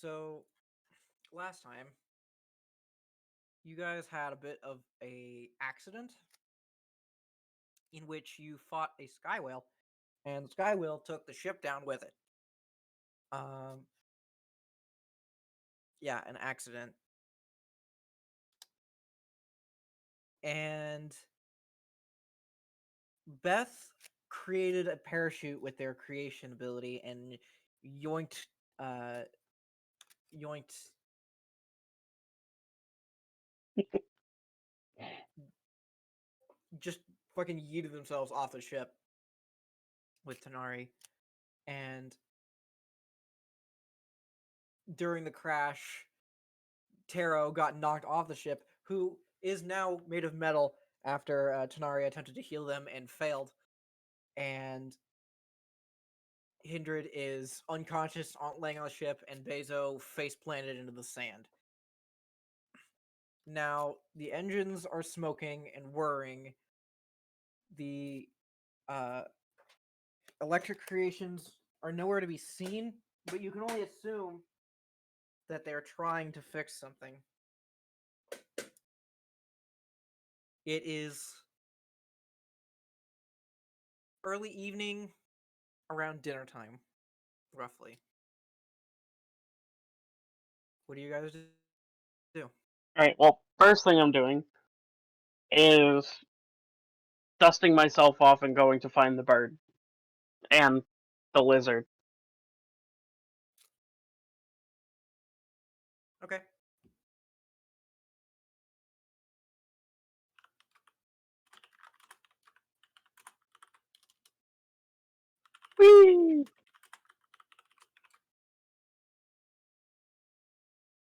So, last time, you guys had a bit of a accident in which you fought a sky whale, and the sky whale took the ship down with it. Um, yeah, an accident. And Beth created a parachute with their creation ability and yoinked, uh, yoinked, just fucking yeeted themselves off the ship with Tonari. And during the crash, Taro got knocked off the ship, who is now made of metal after Tonari attempted to heal them and failed. And Hindred is unconscious, laying on the ship, and Bazo face planted into the sand. Now, the engines are smoking and whirring. The uh, electric creations are nowhere to be seen, but you can only assume that they're trying to fix something. It is early evening, around dinner time, roughly. What do you guys do? Alright, well, first thing I'm doing is dusting myself off and going to find the bird. And the lizard. Okay. Whee!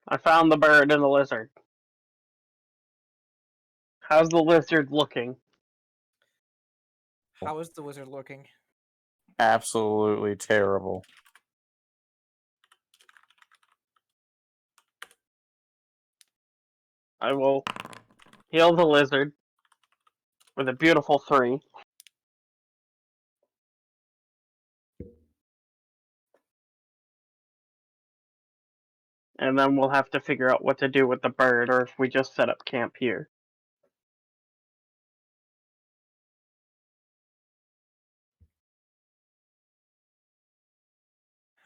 I found the bird and the lizard. How's the lizard looking? How is the wizard looking? Absolutely terrible. I will heal the lizard with a beautiful 3. And then we'll have to figure out what to do with the bird, or if we just set up camp here.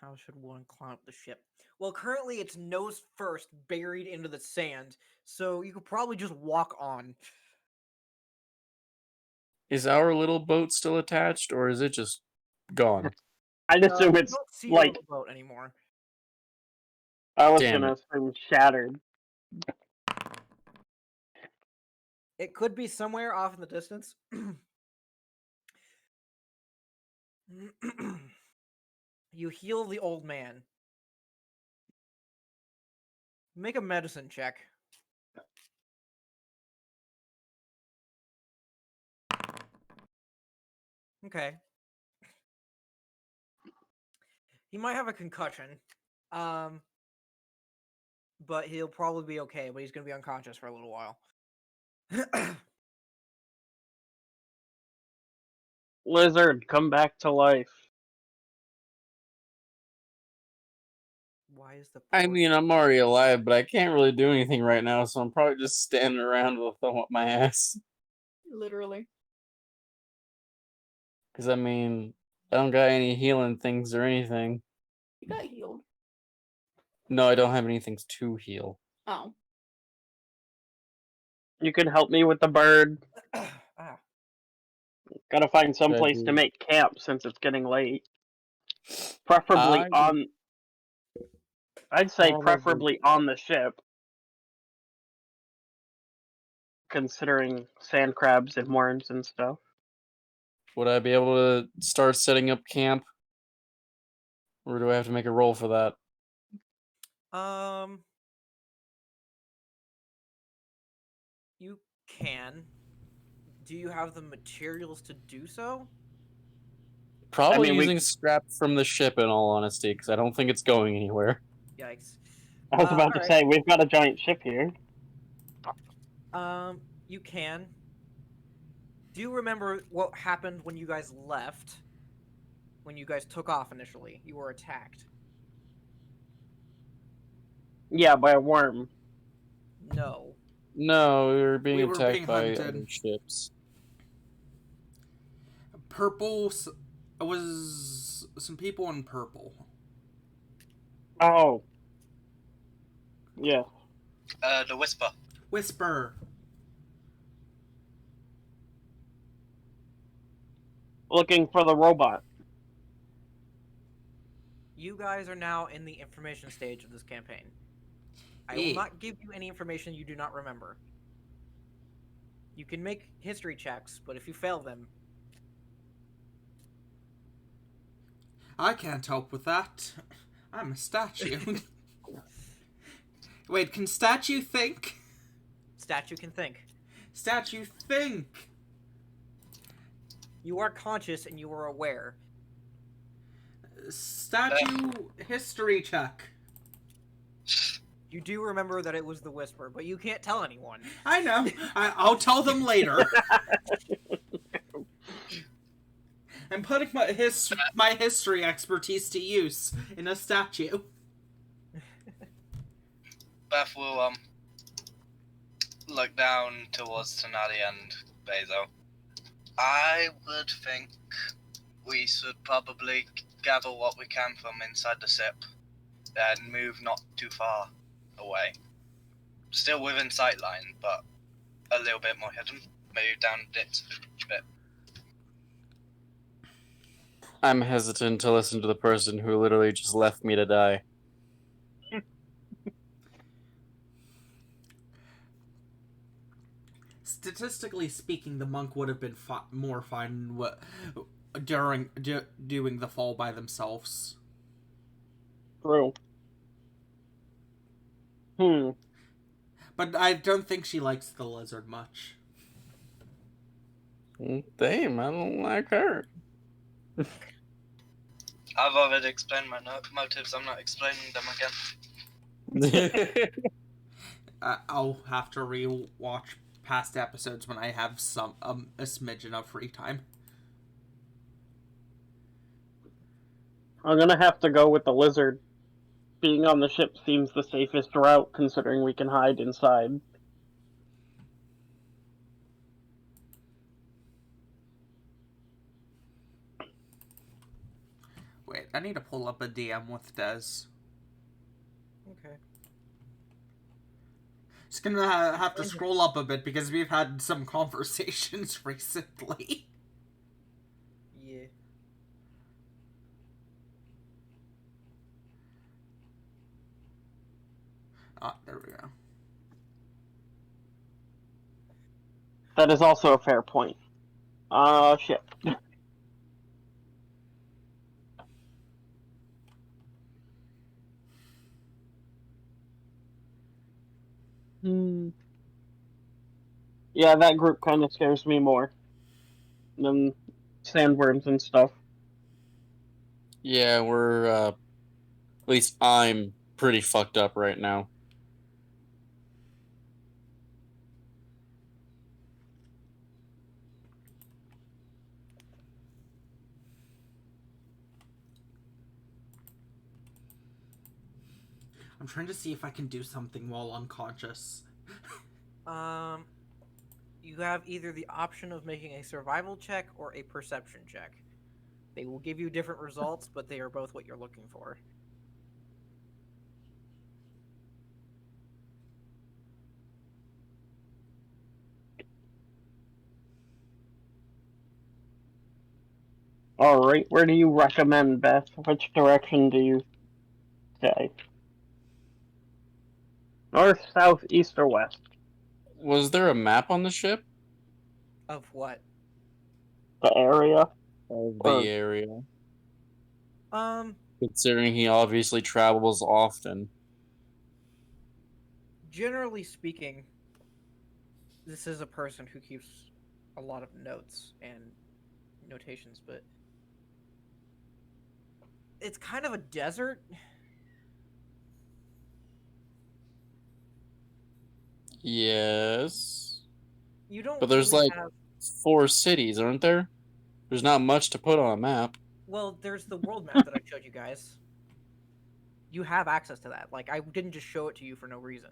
How should one climb up the ship? Well, currently it's nose first, buried into the sand, so you could probably just walk on. Is our little boat still attached, or is it just gone? I'd assume You it's don't see like the boat anymore. I was Damn gonna it. assume shattered. It could be somewhere off in the distance. You heal the old man. Make a medicine check. Okay. He might have a concussion. But he'll probably be okay, but he's going to be unconscious for a little while. Lizard, come back to life. Why is the I mean, I'm already alive, but I can't really do anything right now, so I'm probably just standing around with a thumb up my ass. Literally. Because, I mean, I don't got any healing things or anything. You got healed. No, I don't have anything to heal. Oh. You can help me with the bird. Ah. Gotta find some Should I place to do- make camp since it's getting late. Preferably on... I'd say preferably on the ship. Considering sand crabs and worms and stuff. Would I be able to start setting up camp? Or do I have to make a roll for that? You can. Do you have the materials to do so? Probably I mean, using scrap from the ship, in all honesty, because I don't think it's going anywhere. Yikes. I was about to say, we've got a giant ship here. You can. Do you remember what happened when you guys left? When you guys took off initially? You were attacked. Yeah, by a worm. No. No, we were being We were attacked being by hunted. other ships. Purple was some people in purple. Oh. Yeah. The Whisper. Whisper. Looking for the robot. You guys are now in the information stage of this campaign. I will Yeah. not give you any information you do not remember. You can make history checks, but if you fail them, I can't help with that. I'm a statue. Wait, can statue think? statue can think. Statue think. You are conscious and you are aware. Statue history check. You do remember that it was the Whisper, but you can't tell anyone. I know. I'll tell them later. I'm putting my history expertise to use in a statue. Beth will look down towards Tonari and Bazo. I would think we should probably gather what we can from inside the ship and move not too far away. Still within sightline, but a little bit more hidden. Maybe down it a bit. I'm hesitant to listen to the person who literally just left me to die. Statistically speaking, the monk would have been more fine during doing the fall by themselves. True. But I don't think she likes the lizard much. Damn, I don't like her. I've already explained my motives. I'm not explaining them again. I'll have to re-watch past episodes when I have a smidgen of free time. I'm gonna have to go with the lizard. Being on the ship seems the safest route, considering we can hide inside. Wait, I need to pull up a DM with Des. Okay. Just gonna have to scroll up a bit because we've had some conversations recently. Yeah. Ah, there we go. That is also a fair point. Shit. Yeah, that group kind of scares me more than sandworms and stuff. Yeah, we're, at least I'm pretty fucked up right now. I'm trying to see if I can do something while unconscious. You have either the option of making a survival check or a perception check. They will give you different results, but they are both what you're looking for. Alright, where do you recommend, Beth? Which direction do you say? North, south, east, or west? Was there a map on the ship? Of what? The area? Of Or- the area. Considering he obviously travels often. Generally speaking, this is a person who keeps a lot of notes and notations, but it's kind of a desert. Yes. You don't. But there's really like have... 4 cities, aren't there? There's not much to put on a map. Well, there's the world map that I showed you guys. You have access to that. Like, I didn't just show it to you for no reason.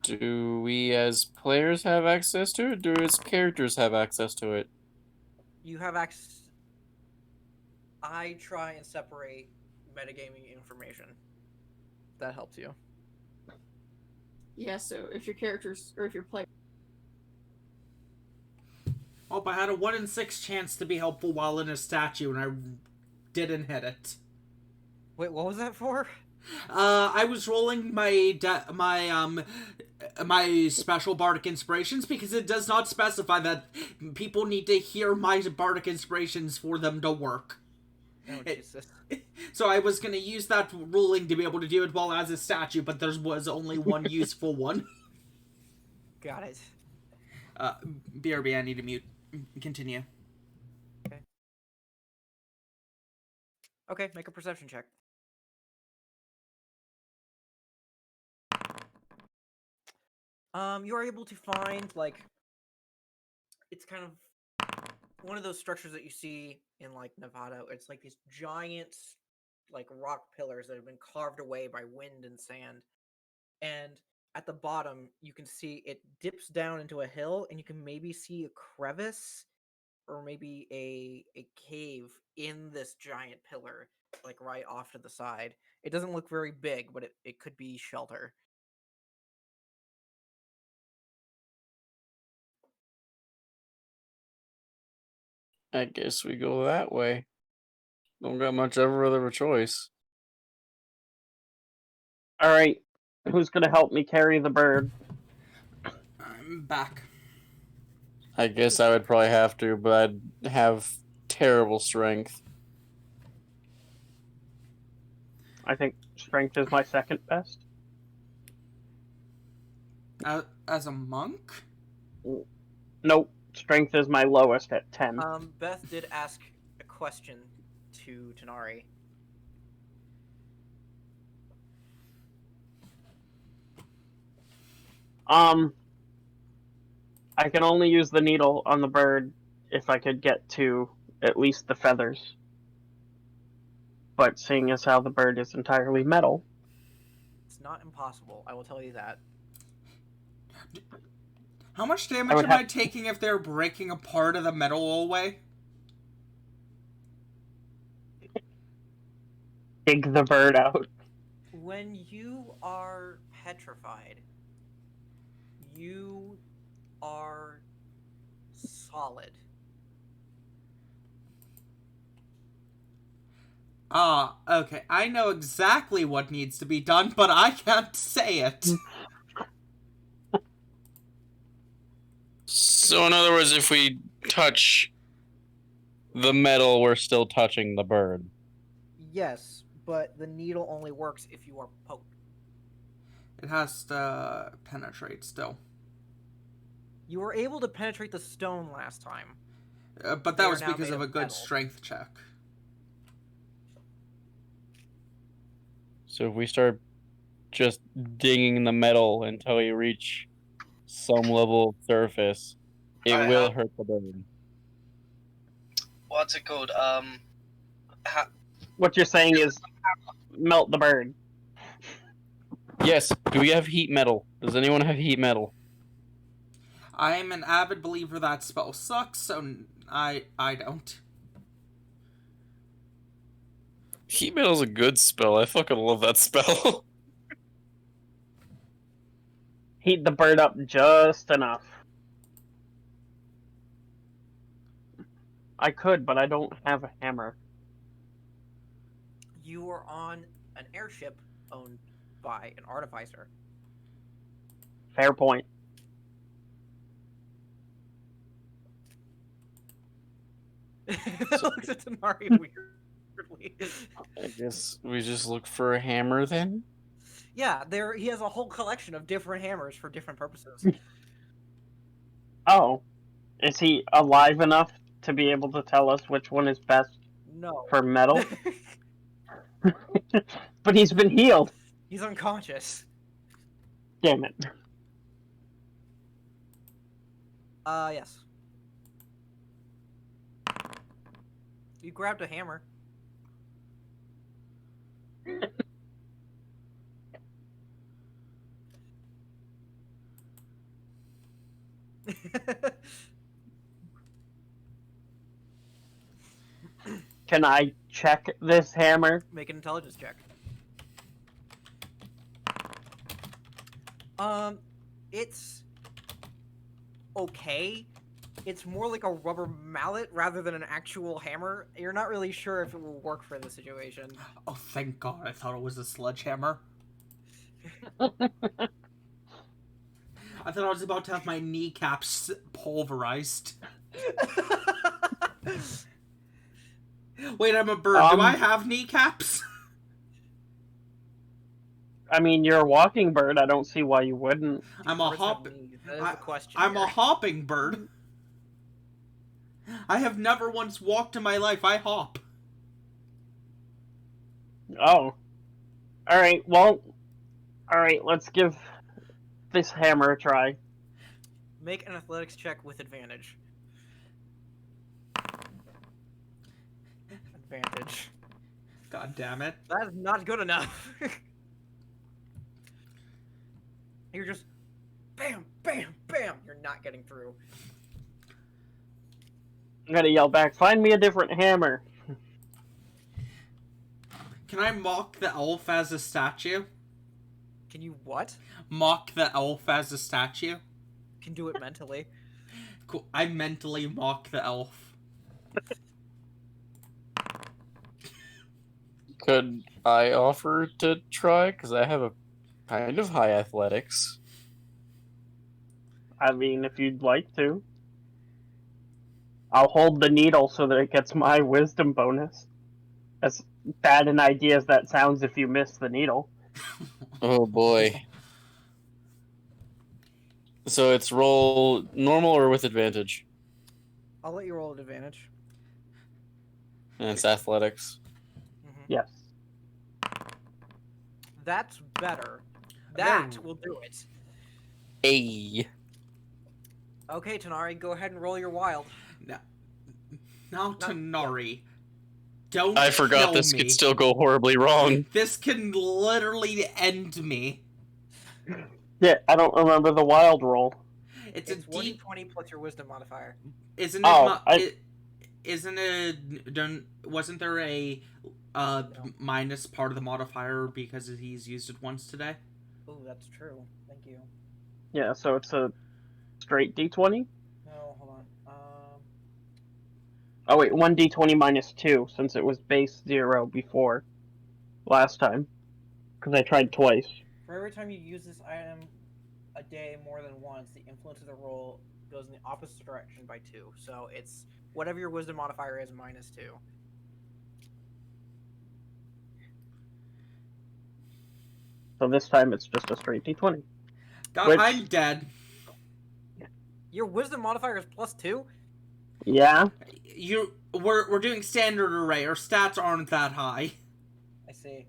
Do we as players have access to it? Do its characters have access to it? You have access. I try and separate metagaming information. That helps you. Yeah, so if your characters, or if your player... Oh, I had a 1 in 6 chance to be helpful while in a statue, and I didn't hit it. Wait, what was that for? I was rolling my my special bardic inspirations because it does not specify that people need to hear my bardic inspirations for them to work. Oh, Jesus. So I was gonna use that ruling to be able to do it while as a statue, but there was only one useful one. Got it. BRB, I need to mute. Continue. Okay, make a perception check. You are able to find, like, it's kind of one of those structures that you see in, like, Nevada. It's like these giant, like, rock pillars that have been carved away by wind and sand. And at the bottom, you can see it dips down into a hill, and you can maybe see a crevice or maybe a cave in this giant pillar, like, right off to the side. It doesn't look very big, but it could be shelter. I guess we go that way. Don't got much ever other of a choice. Alright, who's gonna help me carry the bird? I'm back. I guess I would probably have to, but I'd have terrible strength. I think strength is my second best. As a monk? Nope, strength is my lowest at 10. Beth did ask a question to Tonari. I can only use the needle on the bird if I could get to at least the feathers. But seeing as how the bird is entirely metal... It's not impossible, I will tell you that. How much damage am I taking if they're breaking a part of the metal away? Dig the bird out. When you are petrified, you are solid. Okay. I know exactly what needs to be done, but I can't say it. So in other words, if we touch the metal, we're still touching the bird. Yes, but the needle only works if you are poked. It has to penetrate still. You were able to penetrate the stone last time. But They that are was now because made of of a good metal. strength check. So if we start just digging the metal until we reach some level of surface, it I will have- hurt the bird. What's it called? What you're saying is melt the bird. Yes. Do we have heat metal? Does anyone have heat metal? I am an avid believer that spell sucks, so I don't. Heat metal's a good spell. I fucking love that spell. Heat the bird up just enough. I could, but I don't have a hammer. You are on an airship owned by an artificer. Fair point. Looks at Tonari weirdly. I guess we just look for a hammer then? Yeah, he has a whole collection of different hammers for different purposes. Oh. Is he alive enough to be able to tell us which one is best No. for metal? But he's been healed. He's unconscious. Damn it. Yes. You grabbed a hammer. Can I check this hammer? Make an intelligence check. It's okay. It's more like a rubber mallet rather than an actual hammer. You're not really sure if it will work for the situation. Oh, thank God! I thought it was a sledgehammer. I thought I was about to have my kneecaps pulverized. Wait, I'm a bird. Do I have kneecaps? I mean, you're a walking bird. I don't see why you wouldn't. I'm a Birds have hop. knees. That is the question I'm a here. hopping bird. I have never once walked in my life. I hop. Oh. Alright, well... Alright, let's give this hammer a try. Make an athletics check with advantage. Advantage. God damn it. That is not good enough. You're just bam, bam, bam. You're not getting through. I'm gonna yell back, find me a different hammer. Can I mock the elf as a statue? Can you what? Mock the elf as a statue? Can do it mentally. Cool. I mentally mock the elf. Could I offer to try? Because I have a kind of high athletics. I mean, if you'd like to. I'll hold the needle so that it gets my wisdom bonus. As bad an idea as that sounds if you miss the needle. Oh boy. So it's roll normal or with advantage? I'll let you roll at advantage. And it's athletics. Yes. That's better. That Oh. will do it. Hey. Okay, Tonari, go ahead and roll your wild. Now, Tonari. Don't I forgot kill this me. could still go horribly wrong. This can literally end me. Yeah, I don't remember the wild roll. It's It's a deep. 1d20 plus your wisdom modifier. Isn't it? Oh, Isn't it? Wasn't there a minus part of the modifier because he's used it once today? Oh, that's true. Thank you. Yeah, so it's a straight d20? No, hold on. Oh wait, 1d20 minus 2, since it was base 0 before. Last time. Because I tried twice. For every time you use this item a day more than once, the influence of the roll goes in the opposite direction by 2. So it's whatever your wisdom modifier is minus 2. So this time it's just a straight d20. God, Which- I'm dead. Your wisdom modifier is plus 2? Yeah? We're doing standard array. Our stats aren't that high. I see.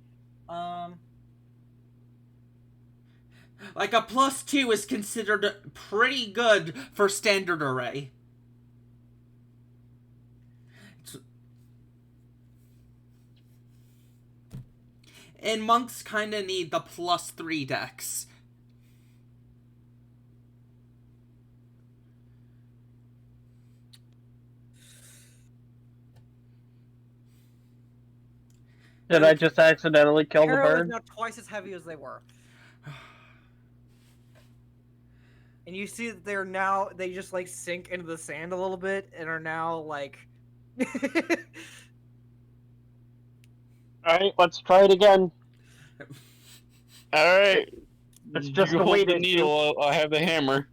Like a +2 is considered pretty good for standard array. And monks kind of need the +3 dex. Did I just accidentally kill the Arrow is bird? now twice as heavy as they were. And you see that they just like sink into the sand a little bit and are now like Alright, let's try it again. Alright. It's just You a hold weight the issue. needle, I have the hammer.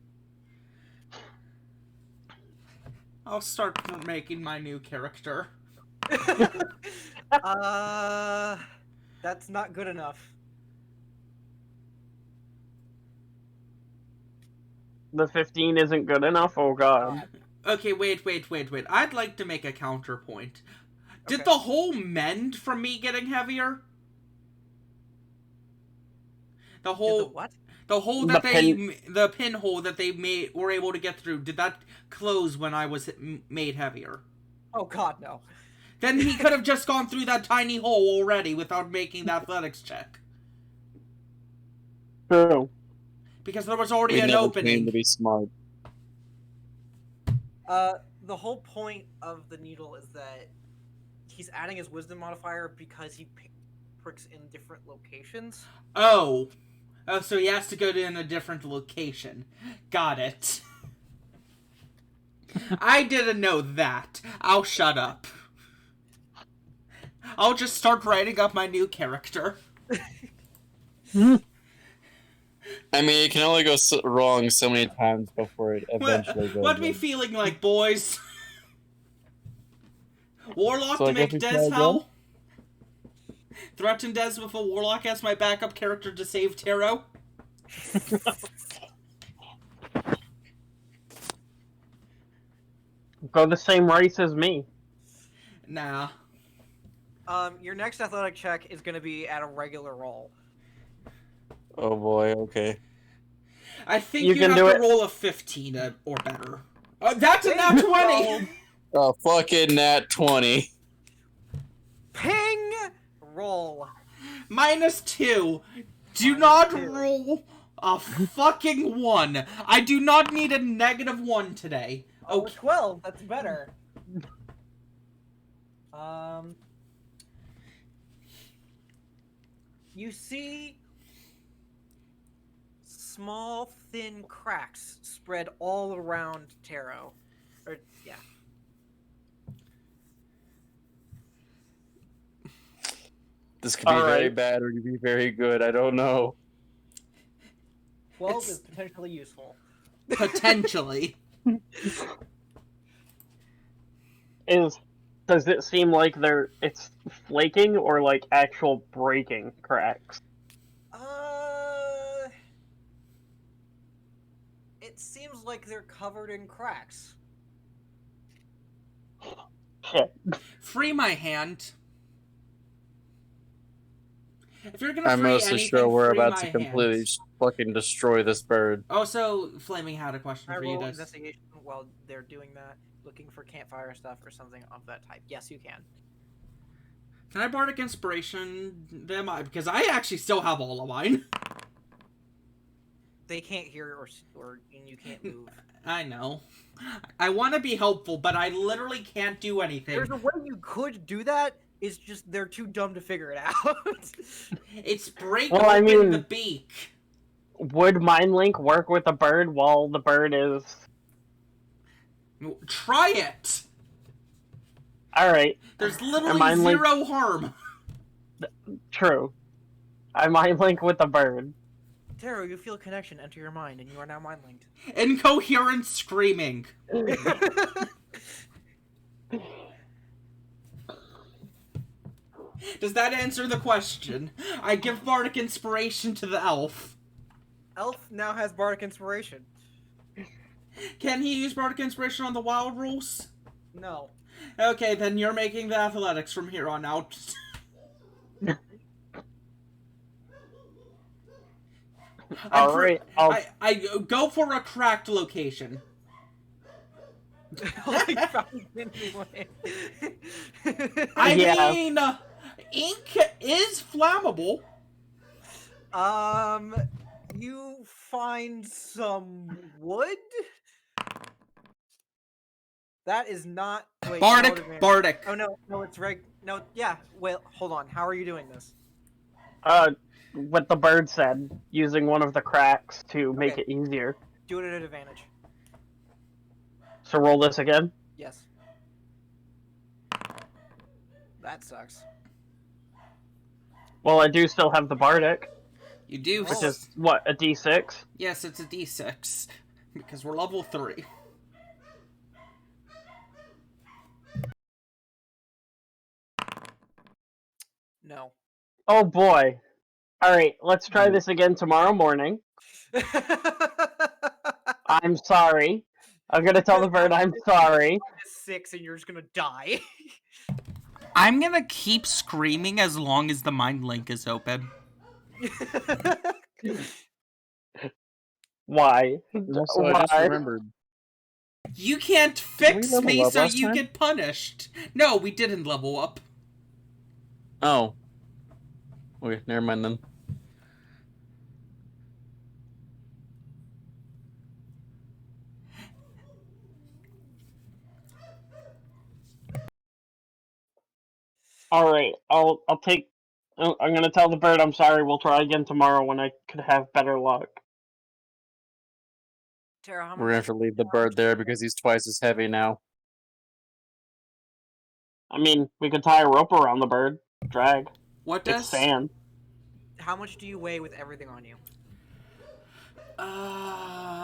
I'll start making my new character. that's not good enough. The 15 isn't good enough? Oh god. Okay, wait. I'd like to make a counterpoint. Did Okay. the hole mend from me getting heavier? The Did hole, the what? the hole that the pinhole that they were able to get through. Did that close when I was made heavier? Oh god, no. Then he could have just gone through that tiny hole already without making the athletics check. True. Because there was already We an never claimed opening. to be smart. The whole point of the needle is that he's adding his wisdom modifier because he pricks in different locations. Oh, so he has to go to in a different location. Got it. I didn't know that. I'll shut up. I'll just start writing up my new character. I mean, it can only go wrong so many times before it eventually goes. What me feeling like, boys? Warlock So to I guess make we try Des again? hell? Threaten Des with a Warlock as my backup character to save Taro? Go the same race as me. Nah. Your next athletic check is going to be at a regular roll. Oh boy, okay. I think You you can have do to it. roll a 15 or better. That's a nat 20! Oh, fucking nat 20. Ping! Roll. -2. Do -2. not roll a fucking 1. I do not need a -1 today. Oh, Okay. 12. That's better. You see small, thin cracks spread all around Taro. Or, yeah. This could be very Alright. bad or it could be very good. I don't know. 12 is potentially useful. Potentially. Does it seem like it's flaking or like actual breaking cracks? It seems like they're covered in cracks. Shit. Free my hand. If you're gonna I'm free mostly anything, sure we're free about my to completely hand. fucking destroy this bird. Also, Flaming had a question I for you, roll Des. investigation while they're doing that, looking for campfire stuff or something of that type. Yes, you can. Can I Bardic Inspiration them? Because I actually still have all of mine. They can't hear or and you can't move. I know. I want to be helpful, but I literally can't do anything. There's a way you could do that. It's just they're too dumb to figure it out. It's break Well, I open mean- the beak. Would Mind Link work with a bird while the bird is... Try it! Alright, There's literally Mind Link- 0 harm. true. I Mind Link with the bird. Taro, you feel a connection enter your mind, and you are now mind linked. Incoherent screaming. Does that answer the question? I give Bardic Inspiration to the elf. Elf now has bardic inspiration. Can he use Bardic Inspiration on the wild rules? No. Okay, then you're making the athletics from here on out. Alright, I go for a cracked location. Anyway. I Yeah. mean, ink is flammable. You find some wood? That is not... Wait, Bardic, no advantage. Bardic. Oh, no, it's no, yeah, wait, hold on. How are you doing this? what the bird said, using one of the cracks to make Okay. it easier. Do it at advantage. So roll this again. Yes. That sucks. Well, I do still have the Bardic, You do. Which which is, what, a d6? Yes, it's a d6. Because we're level 3. No. Oh boy. Alright, let's try this again tomorrow morning. I'm sorry. I'm gonna tell the bird I'm sorry. 6 and you're just gonna die. I'm gonna keep screaming as long as the mind link is open. Why? Also, I just Why? remembered. You can't fix level me, up so last you time? get punished. No, we didn't level up. Oh. Okay, never mind then. Alright, I'll take... I'm gonna tell the bird I'm sorry, we'll try again tomorrow when I could have better luck. Tara, how We're gonna much? have to leave the bird there because he's twice as heavy now. I mean, we could tie a rope around the bird. Drag. What It's does? sand. How much do you weigh with everything on you?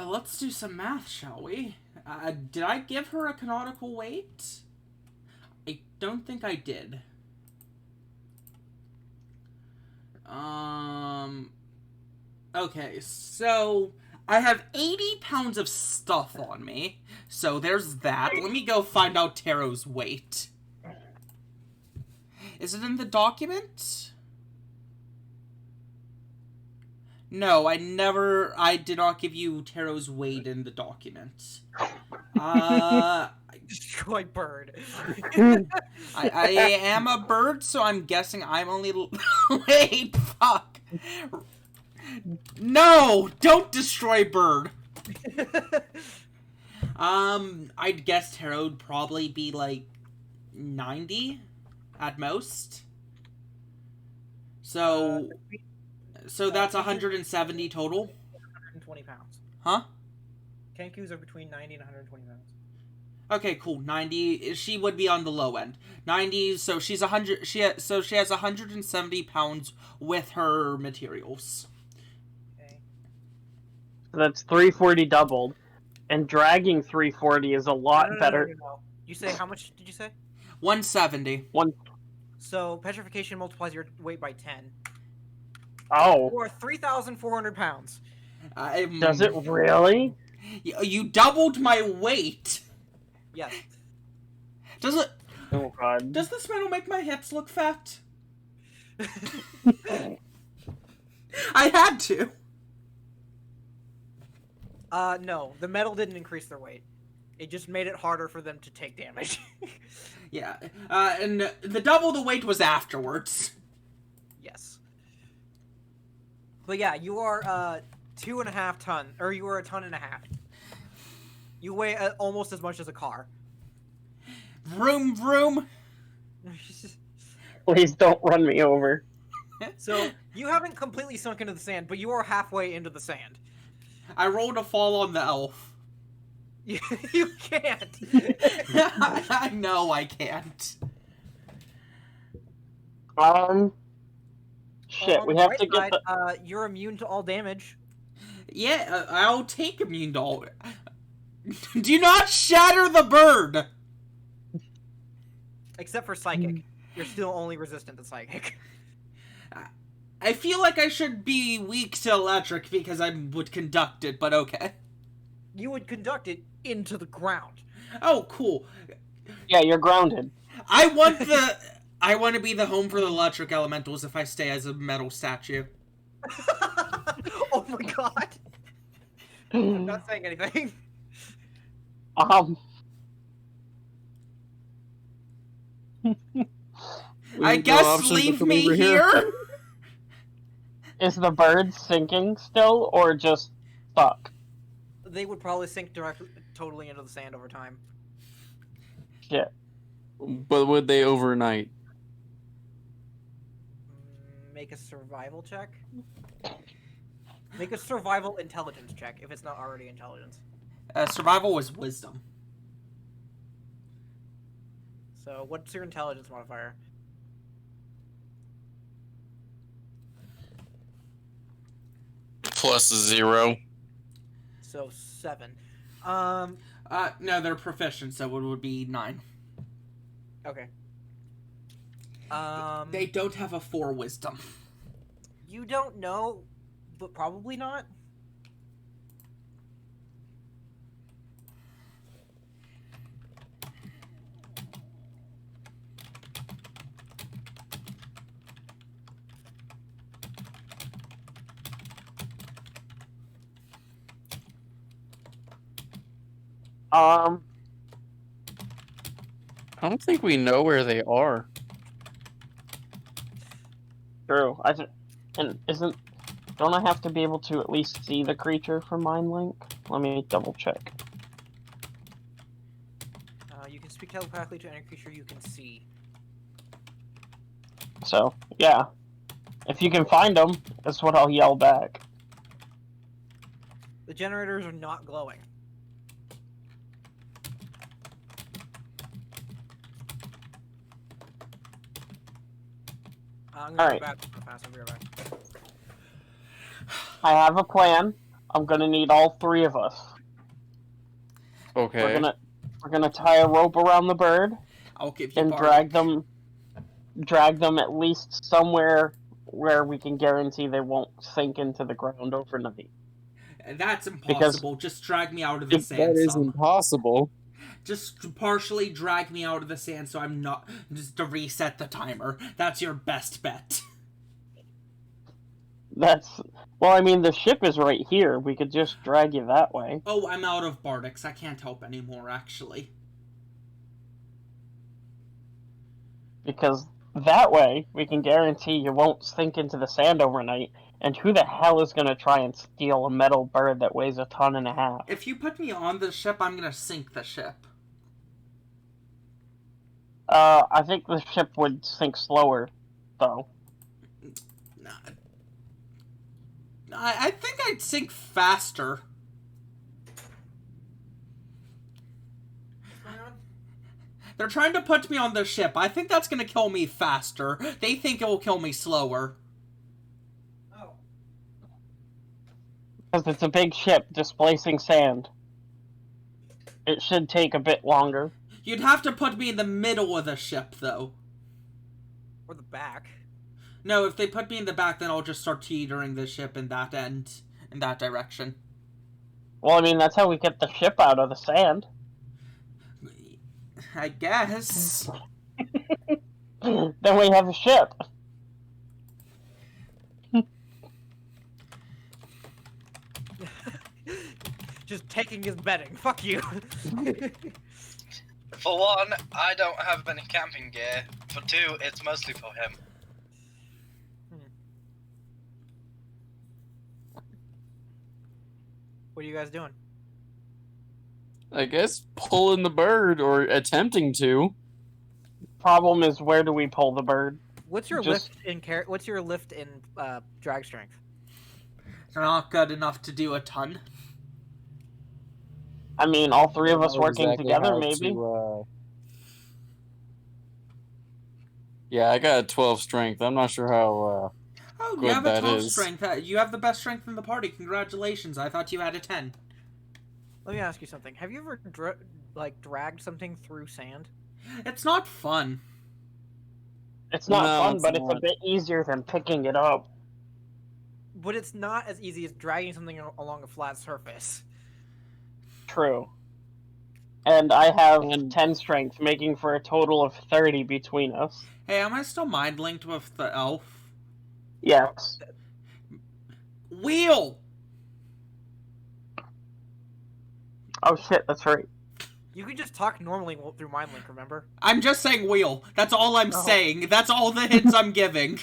Let's do some math, shall we? Did I give her a canonical weight? I don't think I did. Okay, so I have 80 pounds of stuff on me. So there's that. Let me go find out Taro's weight. Is it in the document? No, I did not give you Taro's weight in the document. Destroy bird. I am a bird, so I'm guessing I'm only... Wait, fuck. No! Don't destroy bird! I'd guess Taro would probably be like 90 at most. So that's 170 total? 120 pounds. Huh? Kenkus are between 90 and 120 pounds. Okay, cool. 90. She would be on the low end. 90. So she's 100. She has 170 pounds with her materials. Okay. That's 340 doubled. And dragging 340 is a lot better. No. You say, how much did you say? 170. So petrification multiplies your weight by 10. Oh. Or 3,400 pounds. Does it really? You doubled my weight. Yes. Does it? Oh god. Does this metal make my hips look fat? I had to. No. The metal didn't increase their weight. It just made it harder for them to take damage. Yeah. And the double the weight was afterwards. Yes. But yeah, you are 2.5 tons, or you are 1.5 tons. You weigh almost as much as a car. Vroom vroom. Please don't run me over. So you haven't completely sunk into the sand, but you are halfway into the sand. I rolled a fall on the elf. You can't. I know I can't. Shit, On we the have right to get side, the... you're immune to all damage. Yeah, I'll take immune to all. Do not shatter the bird! Except for psychic. You're still only resistant to psychic. I feel like I should be weak to electric because I would conduct it, but okay. You would conduct it into the ground. Oh, cool. Yeah, you're grounded. I want to be the home for the electric elementals if I stay as a metal statue. Oh my god. I'm not saying anything. I guess leave me here. Is the bird sinking still, or just stuck? They would probably sink totally into the sand over time. Shit. But would they overnight? Make a survival check. Make a survival intelligence check if it's not already intelligence. Survival was wisdom. So what's your intelligence modifier? +0. So 7. No, they're proficient, so it would be 9. Okay. They don't have a 4 wisdom. You don't know, but probably not. I don't think we know where they are. True. Don't I have to be able to at least see the creature from Mind Link? Let me double check. You can speak telepathically to any creature you can see. So, yeah. If you can find them, that's what I'll yell back. The generators are not glowing. I'm gonna Alright. go back fast. I'll be right back. I have a plan. I'm gonna need all three of us. Okay. We're gonna tie a rope around the bird I'll give you and bardic. drag them at least somewhere where we can guarantee they won't sink into the ground overnight. That's impossible. Just drag me out of the That sand is some. impossible. Just partially drag me out of the sand so I'm not... Just to reset the timer. That's your best bet. Well, I mean, the ship is right here. We could just drag you that way. Oh, I'm out of bardics. I can't help anymore, actually. Because that way, we can guarantee you won't sink into the sand overnight. And who the hell is gonna try and steal a metal bird that weighs 1.5 tons? If you put me on the ship, I'm gonna sink the ship. I think the ship would sink slower, though. Nah. I think I'd sink faster. They're trying to put me on the ship. I think that's gonna kill me faster. They think it will kill me slower. Oh. Because it's a big ship displacing sand. It should take a bit longer. You'd have to put me in the middle of the ship, though. Or the back. No, if they put me in the back, then I'll just start teetering the ship in that direction. Well, I mean, that's how we get the ship out of the sand. I guess. Then we have a ship. Just taking his bedding. Fuck you. For one, I don't have any camping gear. For two, it's mostly for him. What are you guys doing? I guess pulling the bird or attempting to. Problem is, where do we pull the bird? What's your Just- What's your lift in drag strength? They're not good enough to do a ton. I mean, all three of I us don't know working exactly together, how maybe? Yeah, I got a 12 strength. I'm not sure how. Oh, you Good have a that 12 is. strength. You have the best strength in the party. Congratulations. I thought you had a 10. Let me ask you something. Have you ever dragged something through sand? It's not fun. It's not No, fun, it's but it's a not. bit easier than picking it up. But it's not as easy as dragging something along a flat surface. True. And I have And- 10 strength, making for a total of 30 between us. Hey, am I still mind linked with the elf? Yes. Wheel! Oh shit, that's right. You could just talk normally through Mind Link, remember? I'm just saying wheel. That's all I'm Oh. saying. That's all the hints I'm giving.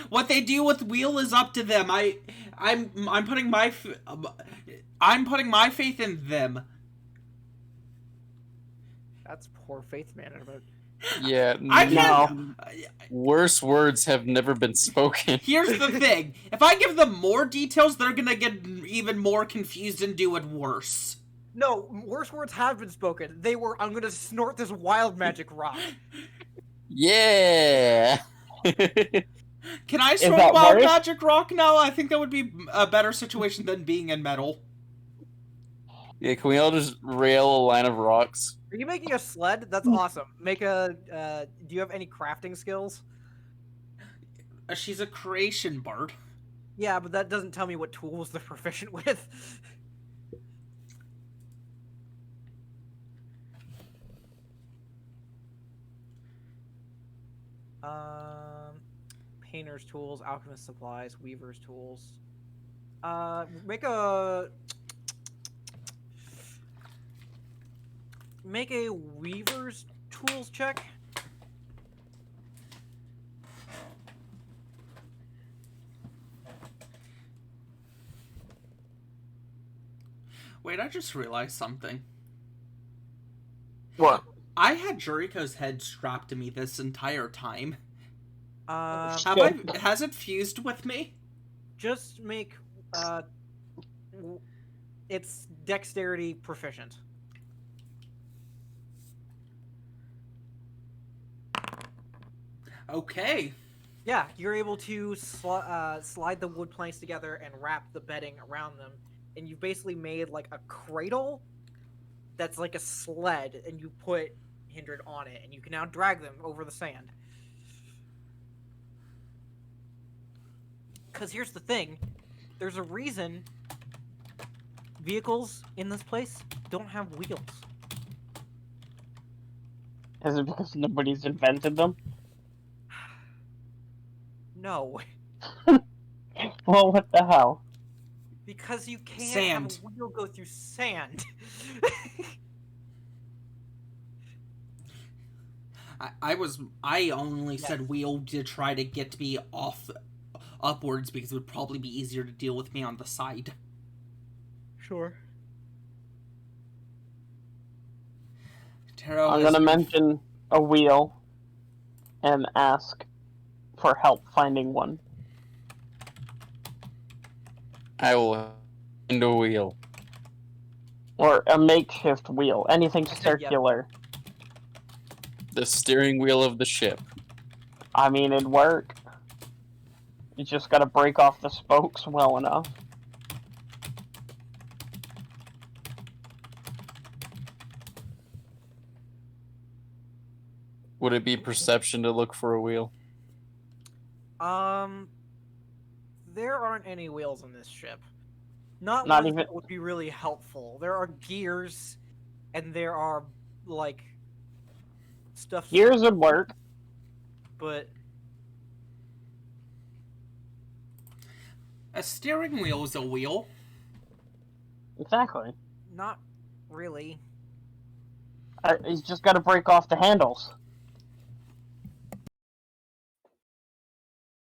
What they do with wheel is up to them. I'm putting my faith in them. That's poor faith management. Yeah, I can't. No. worse words have never been spoken. Here's the thing: if I give them more details, they're gonna get even more confused and do it worse. No, worse words have been spoken. They were, I'm gonna snort this wild magic rock. Yeah. Can I Is snort that wild worse? magic rock now? I think that would be a better situation than being in metal. Yeah, can we all just rail a line of rocks? Are you making a sled? That's awesome. Make a, do you have any crafting skills? She's a creation bard. Yeah, but that doesn't tell me what tools they're proficient with. Painter's tools, alchemist supplies, weaver's tools. Make a weaver's tools check. Wait, I just realized something. What? I had Jericho's head strapped to me this entire time. Um, Has it fused with me? just make it's dexterity proficient. Okay. Yeah, you're able to slide the wood planks together and wrap the bedding around them, and you've basically made like a cradle that's like a sled, and you put Hindred on it, and you can now drag them over the sand. Because here's the thing, there's a reason vehicles in this place don't have wheels. Is it because nobody's invented them? No, Well, what the hell? because you can't Sand. have a wheel go through sand. I only said wheel to try to get me off upwards because it would probably be easier to deal with me on the side. Sure. Taro I'm has gonna mention a wheel and ask for help finding one. I will find a wheel. Or a makeshift wheel. Anything I said, yep. circular. The steering wheel of the ship. I mean, it'd work. You just gotta break off the spokes well enough. Would it be perception to look for a wheel? There aren't any wheels on this ship. Not Not ones even- that would be really helpful. There are gears, and there are like stuff. Gears would work. But a steering wheel is a wheel. Exactly. not really. He's just gotta break off the handles.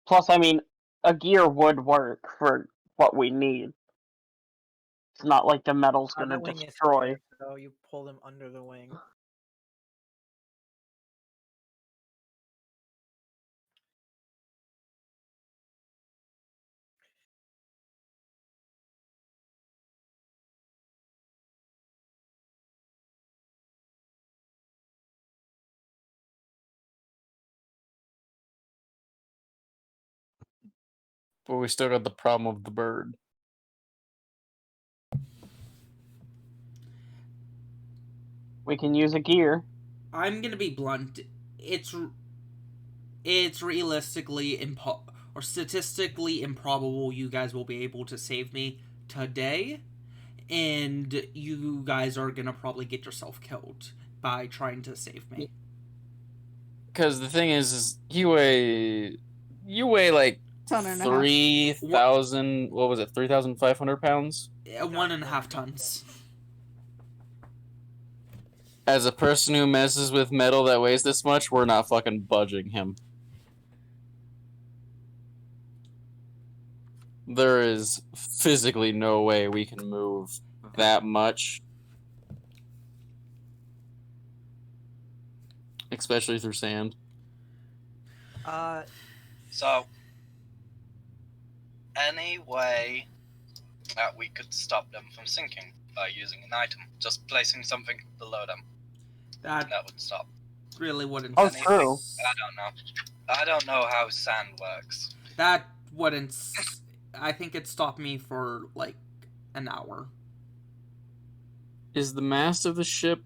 Plus, I mean, a gear would work for what we need. It's not like the metal's gonna That wing destroy. is spare, so you pull them under the wing. But we still got the problem of the bird. We can use a gear. I'm gonna be blunt. It's realistically or statistically improbable you guys will be able to save me today, and you guys are gonna probably get yourself killed by trying to save me. Because the thing is you weigh like Ton and a half. 3,000. What was it? 3,500 pounds. 1.5 tons. As a person who messes with metal that weighs this much, we're not fucking budging him. There is physically no way we can move that much. Especially through sand. So, any way that we could stop them from sinking by using an item, just placing something below them, That that would stop. really wouldn't. Oh, Anything- true. I don't know how sand works. That wouldn't. I think it stopped me for like an hour. Is the mast of the ship...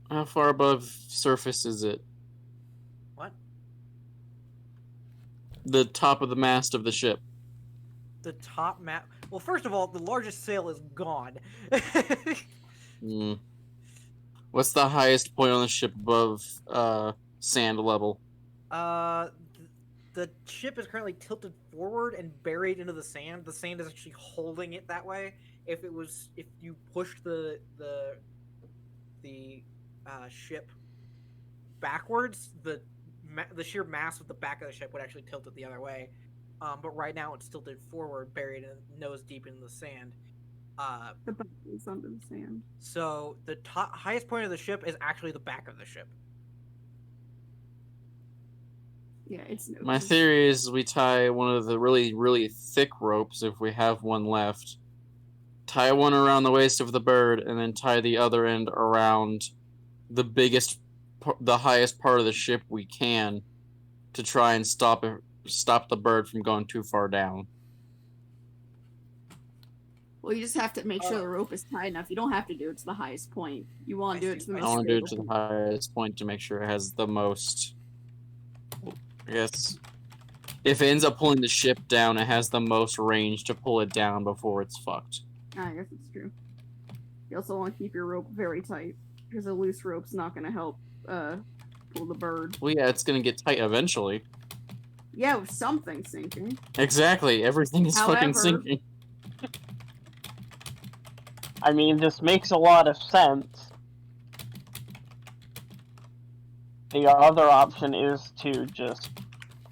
How far above surface is it? What? The top of the mast of the ship. The top map. Well, first of all, the largest sail is gone. Hmm. What's the highest point on the ship above sand level? The ship is currently tilted forward and buried into the sand. The sand is actually holding it that way. If you pushed the ship backwards, the sheer mass of the back of the ship would actually tilt it the other way. But right now it's tilted forward, buried in nose deep in the sand. The boat is under the sand. So the highest point of the ship is actually the back of the ship. Yeah, it's no. My theory is we tie one of the really, really thick ropes, if we have one left, tie one around the waist of the bird, and then tie the other end around the highest part of the ship we can to try and stop the bird from going too far down. Well, you just have to make sure the rope is tight enough. You don't have to do it to the highest point. You want to do it to the I most want to do it to stable the highest point to make sure it has the most. I guess if it ends up pulling the ship down, it has the most range to pull it down before it's fucked. I guess it's true. You also want to keep your rope very tight, because a loose rope's not going to help pull the bird. Well, yeah, it's gonna get tight eventually. Yeah, with something sinking. Exactly, everything is fucking However- sinking. I mean, this makes a lot of sense. The other option is to just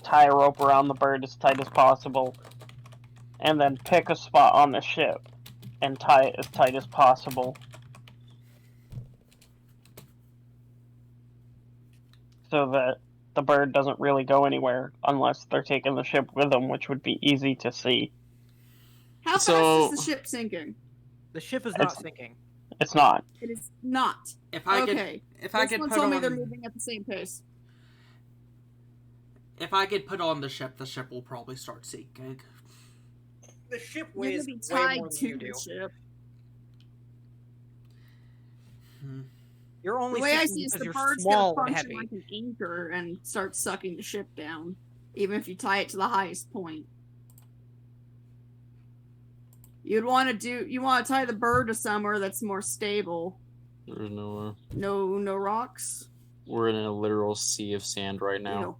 tie a rope around the bird as tight as possible, and then pick a spot on the ship and tie it as tight as possible. So that the bird doesn't really go anywhere unless they're taking the ship with them, which would be easy to see. How fast So- is the ship sinking? The ship is not It's- sinking. It's not. It is not. If I Okay. if I This get one put told on me they're moving at the same pace. if I get put on the ship will probably start sinking. The ship You're weighs gonna be way tied more than to you do. the ship. You're only The way I sinking see it is because the you're bird's small gonna and function heavy. like an anchor and start sucking the ship down, even if you tie it to the highest point. You want to tie the bird to somewhere that's more stable. There's nowhere. No rocks. We're in a literal sea of sand right now. No.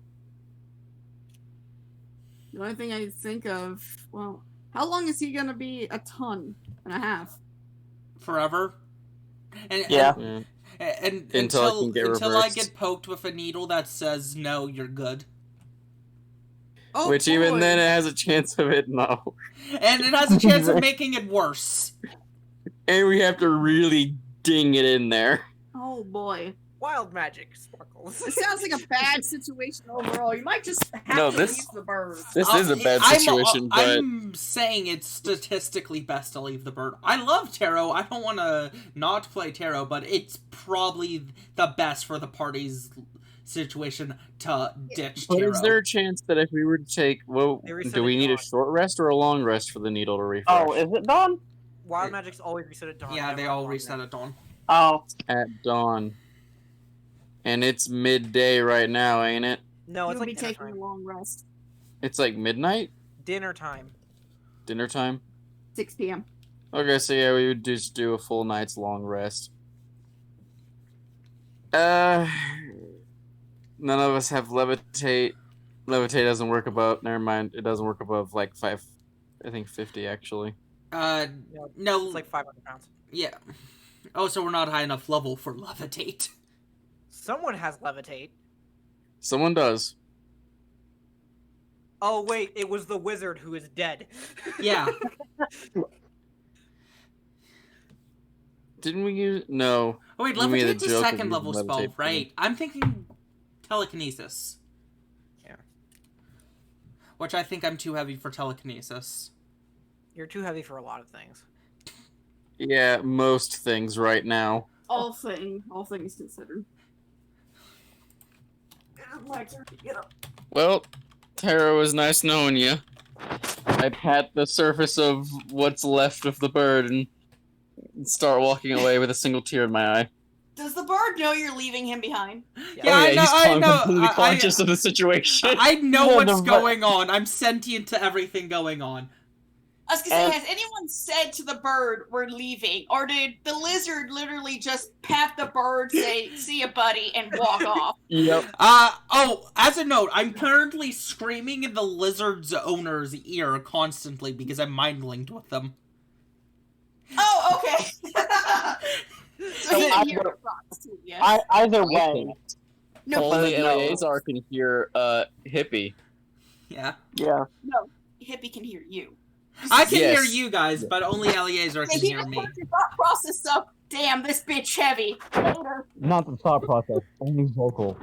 The only thing I think of, well, how long is he gonna be? A ton and a half. Forever. And, Yeah. Yeah. and Until it can get until I reversed. get poked with a needle that says no, you're good. Oh, Which boy. even then it has a chance of it no. And it has a chance of making it worse. And we have to really ding it in there. Oh boy. Wild magic sparkles. This sounds like a bad situation overall. You might just have No, to this- leave the bird. This is a bad I'm- situation, but I'm saying it's statistically best to leave the bird. I love tarot. I don't want to not play tarot, but it's probably the best for the party's situation to ditch but tarot. is there a chance that if we were to take, well, They reset do we it need a dawn. short rest or a long rest for the needle to refresh? Oh, is it done? Wild magic's always reset at dawn. Yeah, never they at all dawn. reset at dawn. Oh, At dawn. And it's midday right now, ain't it? No, it's You'll like be dinner taking a time. long rest. It's like midnight? Dinner time. Dinner time? 6 p.m. Okay, so yeah, we would just do a full night's long rest. None of us have levitate. Levitate doesn't work above. Never mind, it doesn't work above like 50 actually. No, It's like 500 pounds. yeah. Oh, so we're not high enough level for levitate. Someone has levitate. Someone does. Oh wait, it was the wizard who is dead. Yeah. Didn't we use? No. Oh wait, You made a levitate's a joke of second using level spell, levitate. right? I'm thinking telekinesis. Yeah. Which I think I'm too heavy for telekinesis. You're too heavy for a lot of things. Yeah, most things right now. All things considered. My turn to get up. Well, Tara, it was nice knowing you. I pat the surface of what's left of the bird and start walking away with a single tear in my eye. Does the bird know you're leaving him behind? Yeah, I know, he's I know. completely conscious of the situation. I know Yeah, what's the- going on. I'm sentient to everything going on. I was gonna say, And- has anyone said to the bird, we're leaving? Or did the lizard literally just pat the bird, say, see ya, buddy, and walk off? Yep. As a note, I'm currently screaming in the lizard's owner's ear constantly because I'm mind linked with them. Oh, okay. So So, I hear your thoughts too, yes. Either way, no, Only no. Eleazar can hear hippie. Yeah. yeah. Hippie can hear you. I can hear Yes. you guys, but only Eleazar can He hear just me. put your thought process up. Damn, this bitch heavy. Later. Not the thought process, only vocal.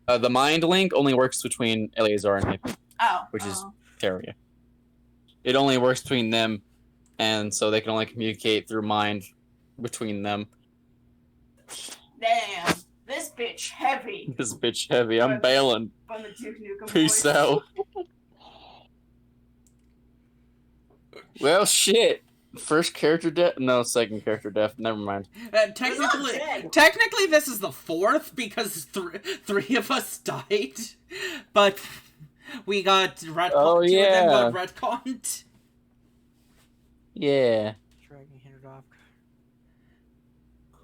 The mind link only works between Eleazar and Hippie, Oh. which is Terria. It only works between them, and so they can only communicate through mind between them. Damn, this bitch heavy. This bitch heavy. I'm bailing. From the Duke Nukem Peace voice. out. Well, shit. First character death? No, second character death. Never mind. Technically, this is the fourth because three of us died, but we got retconned. Oh, Two of them yeah. got retconned. Yeah. Dragging hindered off.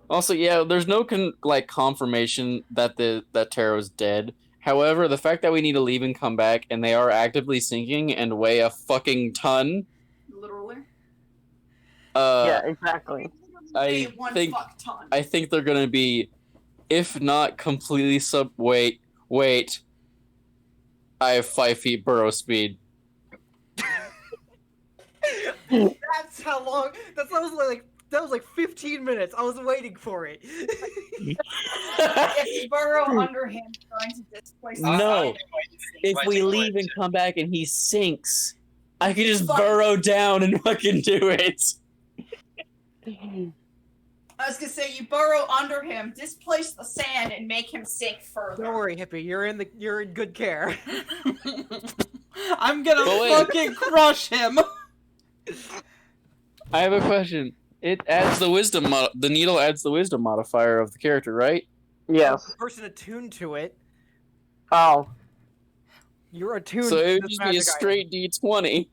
Also, yeah, there's no confirmation that that Tarot's dead. However, the fact that we need to leave and come back, and they are actively sinking and weigh a fucking ton. Literally. Yeah, exactly. I think they're gonna be, if not completely wait. I have 5 feet burrow speed. That's how long. That was like 15 minutes. I was waiting for it. If you burrow under him, trying to displace No. If we leave and come back and he sinks, I can just burrow down and fucking do it. I was gonna say, you burrow under him, displace the sand, and make him sink further. Don't worry, Hippie. You're in good care. I'm gonna fucking crush him. I have a question. It adds the wisdom the needle adds the wisdom modifier of the character, right? Yes. The person attuned to it. Oh. You're attuned So to it would this just be a magic straight D20.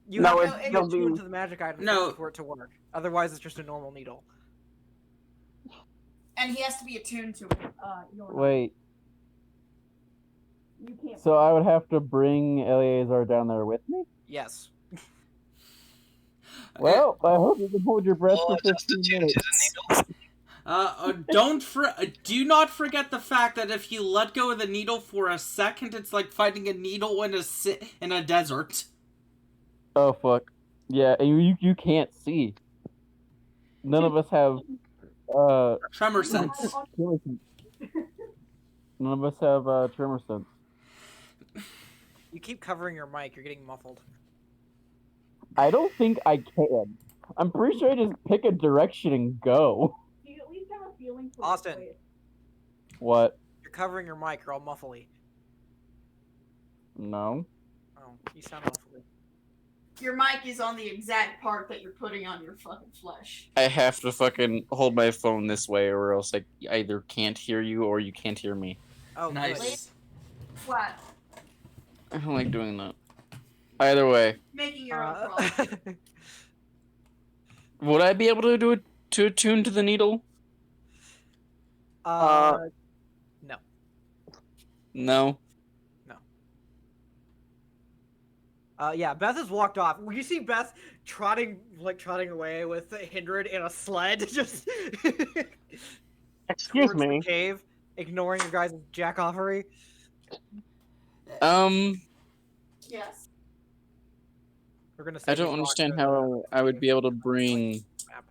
You No, have to it'll attune be- to the magic item No. for it to work. Otherwise, it's just a normal needle. And he has to be attuned to it. Wait, You can't. so I would have to bring Eleazar down there with me? Yes. Well, I hope you can hold your breath Or for just 15 attune minutes. to the needle. Do not forget the fact that if you let go of the needle for a second, it's like finding a needle in a desert. Oh, fuck. Yeah, and you can't see. None of us have, Tremor sense. tremor sense. None of us have, tremor sense. You keep covering your mic. You're getting muffled. I don't think I can. I'm pretty sure I just pick a direction and go. Do you at least have a feeling for Austin. the What? You're covering your mic. You're all muffly. No. Oh, you sound muffly. Your mic is on the exact part that you're putting on your fucking flesh. I have to fucking hold my phone this way, or else I either can't hear you or you can't hear me. Oh, Nice. Flat. I don't like doing that. Either way, Making Good. your own problem. would I be able to do it to attune to the needle? no. No. Yeah, Beth has walked off. You see Beth trotting away with Hindred in a sled, just Excuse towards the me. cave, ignoring your guys' jackoffery. Yes. We're gonna. I save don't you understand talk how I would be able to bring. map.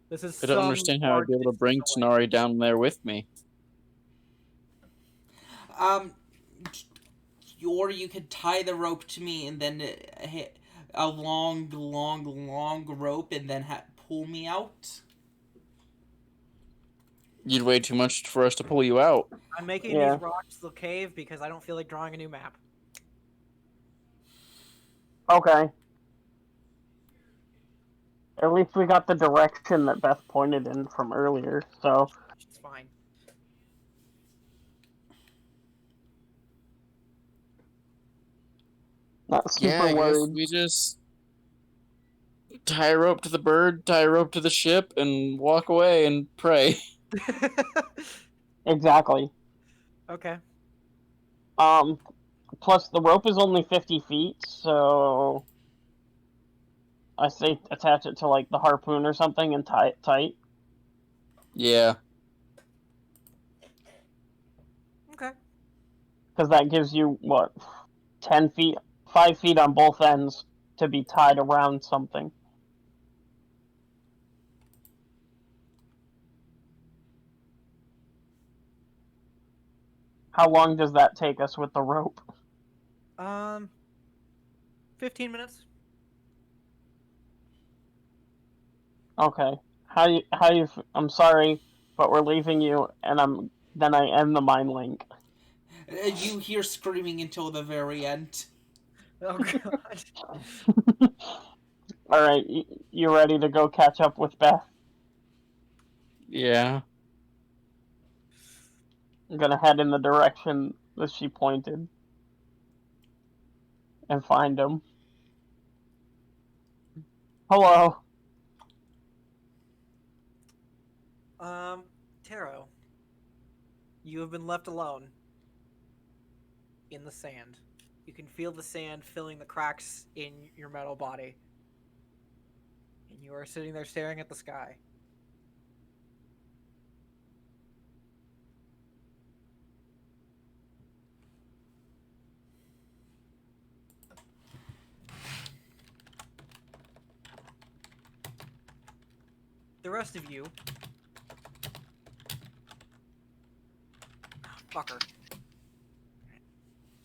This is. I don't some understand how I'd be able to large bring distance away. Tonari down there with me. Or you could tie the rope to me and then hit a long rope and then pull me out. You'd weigh too much for us to pull you out. I'm making Yeah. these rocks the cave because I don't feel like drawing a new map. Okay. At least we got the direction that Beth pointed in from earlier, so... It's fine. Not super Yeah, I guess worried. we just tie a rope to the bird, tie a rope to the ship, and walk away and pray. Exactly. Okay. Plus the rope is only 50 feet, so... I say attach it to, like, the harpoon or something and tie it tight. Yeah. Okay. Because that gives you, what, 10 feet, 5 feet on both ends to be tied around something. How long does that take us with the rope? 15 minutes. Okay. I'm sorry, but we're leaving you, and then I end the mind link. You hear screaming until the very end. Oh god. Alright, you ready to go catch up with Beth? Yeah. I'm gonna head in the direction that she pointed. And find him. Hello. Taro, you have been left alone in the sand. You can feel the sand filling the cracks in your metal body. And you are sitting there staring at the sky. The rest of you... Fucker.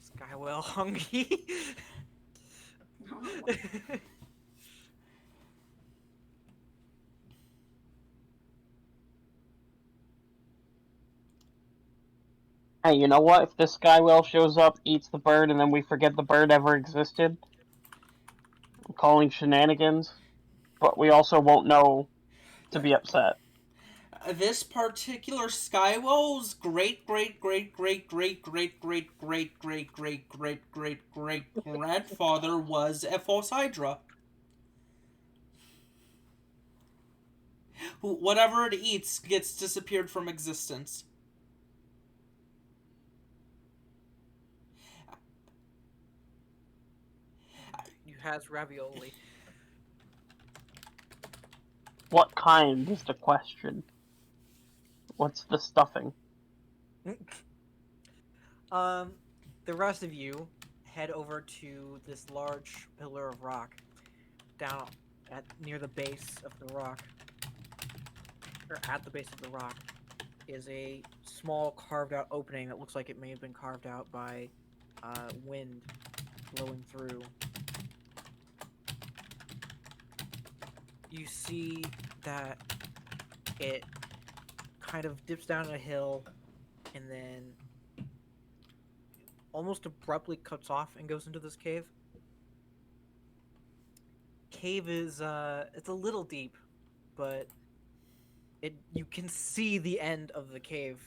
Sky well hungry. Hey, you know what? If this sky whale shows up, eats the bird, and then we forget the bird ever existed, I'm calling shenanigans, but we also won't know to be upset. This particular Skywell's great grandfather was a false Hydra. Whatever it eats gets disappeared from existence. You has ravioli. What kind is the question? What's the stuffing? The rest of you head over to this large pillar of rock down near the base of the rock, or at the base of the rock, is a small carved out opening that looks like it may have been carved out by wind blowing through. You see that it kind of dips down a hill and then almost abruptly cuts off and goes into this cave. Cave is it's a little deep, but you can see the end of the cave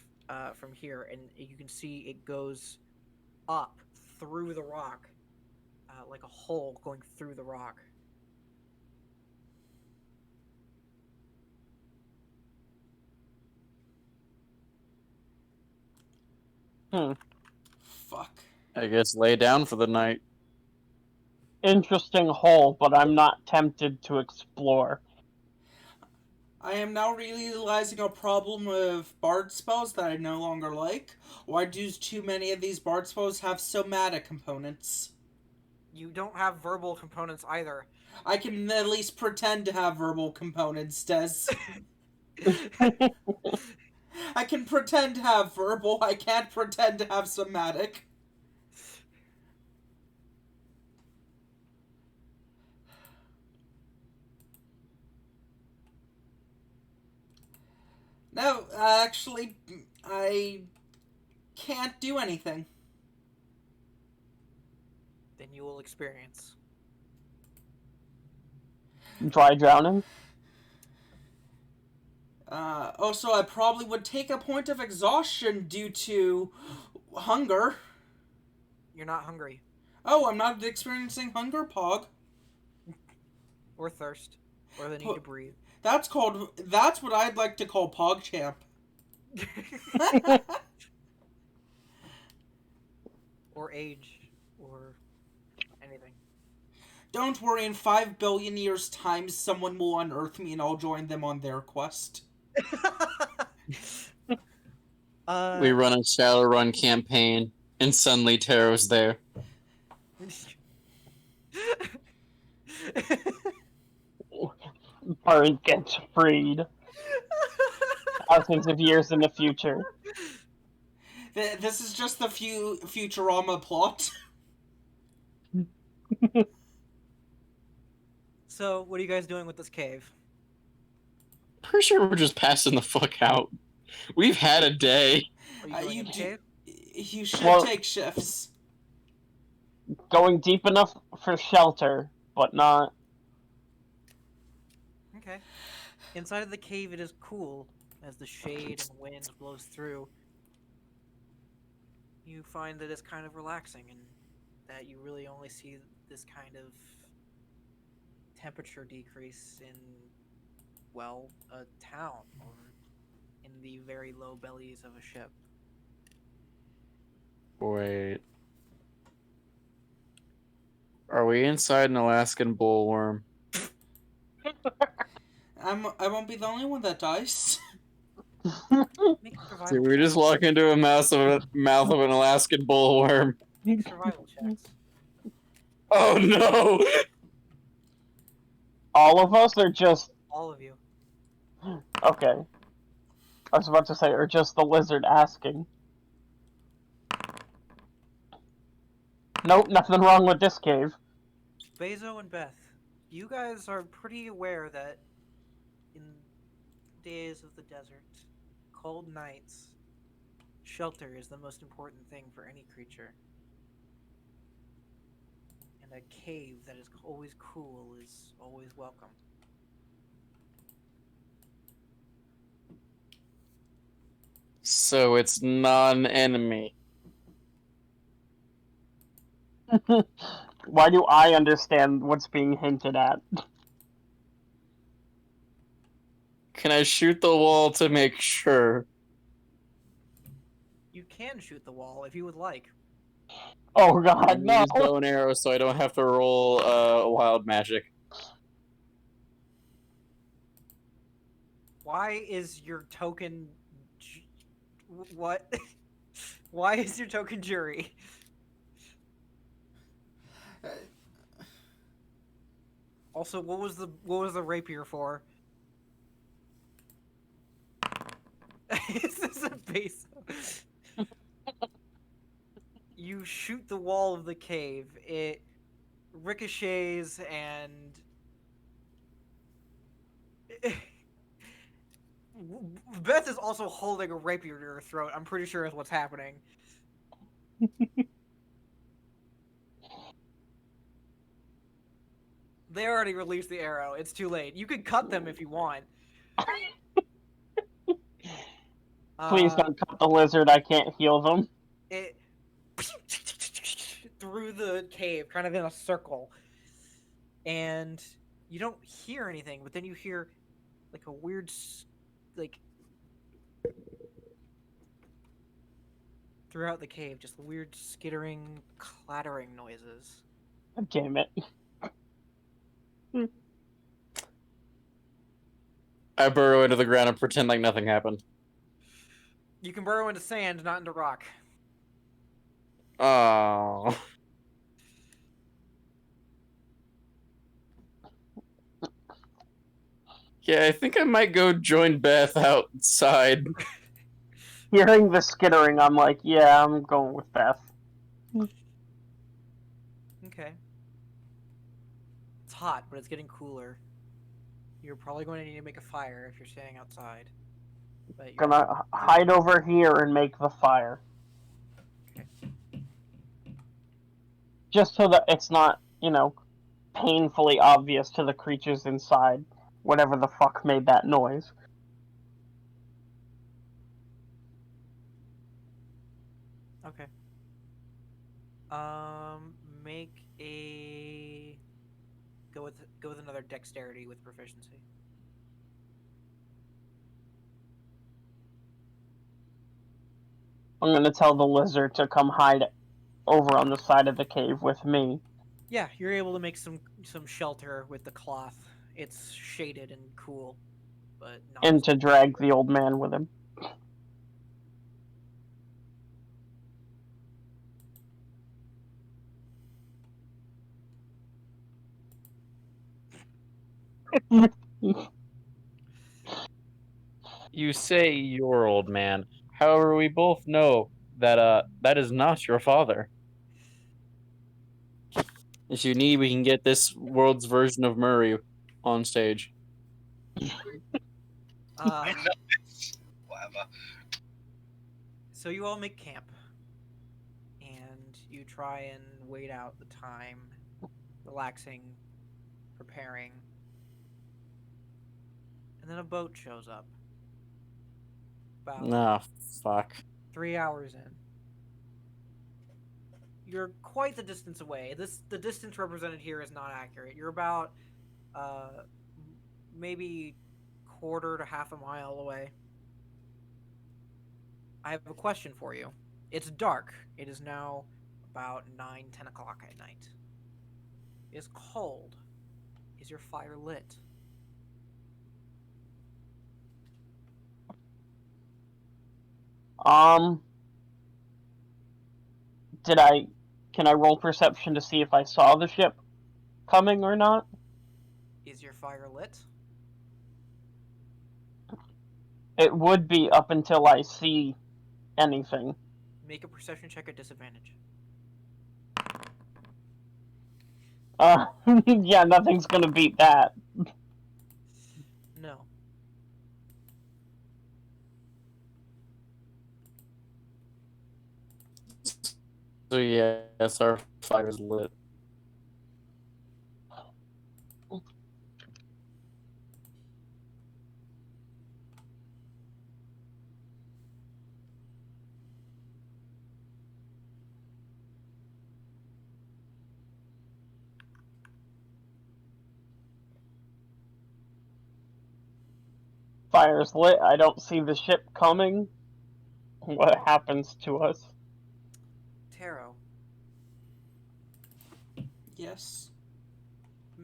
from here, and you can see it goes up through the rock, like a hole going through the rock. Fuck. I guess lay down for the night. Interesting hole, but I'm not tempted to explore. I am now realizing a problem with bard spells that I no longer like. Why do too many of these bard spells have somatic components? You don't have verbal components either. I can at least pretend to have verbal components, Des. I can pretend to have verbal, I can't pretend to have somatic. No, actually, I can't do anything. Then you will experience. Dry drowning? Also, I probably would take a point of exhaustion due to hunger. You're not hungry. Oh, I'm not experiencing hunger, Pog. Or thirst. Or the need to breathe. That's what I'd like to call PogChamp. Or age. Or anything. Don't worry, in 5 billion years' time, someone will unearth me and I'll join them on their quest. We run a Shadowrun campaign, and suddenly Taro's there. Bird gets freed. Thousands of years in the future. This is just the Futurama plot. So, what are you guys doing with this cave? Pretty sure we're just passing the fuck out. We've had a day. Are you going You in the do- cave? You should Well- take shifts. Going deep enough for shelter, but not. Okay. Inside of the cave, it is cool as the shade and wind blows through. You find that it's kind of relaxing and that you really only see this kind of temperature decrease in, well, a town or in the very low bellies of a ship. Wait. Are we inside an Alaskan bullworm? I won't be the only one that dies. Make survival Did we checks. just walk into a mouth of an Alaskan bullworm? Make survival checks. Oh no! All of us, or just. All of you. Okay. I was about to say, or just the lizard asking. Nope, nothing wrong with this cave. Bazo and Beth, you guys are pretty aware that in days of the desert, cold nights, shelter is the most important thing for any creature. And a cave that is always cool is always welcome. So it's non-enemy. Why do I understand what's being hinted at? Can I shoot the wall to make sure? You can shoot the wall if you would like. Oh god, I'm gonna no! use bow and arrow so I don't have to roll wild magic. Why is your token... What? Why is your token jury? Also, what was the rapier for? Is this a base? You shoot the wall of the cave. It ricochets and Beth is also holding a rapier to her throat. I'm pretty sure is what's happening. They already released the arrow. It's too late. You can cut them if you want. Please don't cut the lizard, I can't heal them. It through the cave, kind of in a circle, and you don't hear anything, but then you hear like a weird, like throughout the cave, just weird skittering, clattering noises. Damn it. I burrow into the ground and pretend like nothing happened. You can burrow into sand, not into rock. Oh. Yeah, I think I might go join Beth outside. Hearing the skittering, I'm like, yeah, I'm going with Beth. Okay. It's hot, but it's getting cooler. You're probably going to need to make a fire if you're standing outside. But you're Gonna hide over here and make the fire. Okay. Just so that it's not, painfully obvious to the creatures inside, whatever the fuck made that noise. Okay. Make a go with another dexterity with proficiency. I'm gonna tell the lizard to come hide over on the side of the cave with me. Yeah, you're able to make some shelter with the cloth. It's shaded and cool, but not. And to drag the old man with him. You say your old man. However, we both know that that is not your father. If you need, we can get this world's version of Murray on stage. Whatever. So you all make camp, and you try and wait out the time, relaxing, preparing, and then a boat shows up. About Ah, fuck. 3 hours in. You're quite the distance away. The distance represented here is not accurate. You're about maybe quarter to half a mile away. I have a question for you. It's dark. It is now about 9-10 o'clock at night. It is cold. Is your fire lit? Can I roll perception to see if I saw the ship coming or not? Is your fire lit? It would be up until I see anything. Make a perception check at disadvantage. Yeah, nothing's gonna beat that. No. So yes, our fire's lit. Fire's lit, I don't see the ship coming. What happens to us? Tarot, Yes.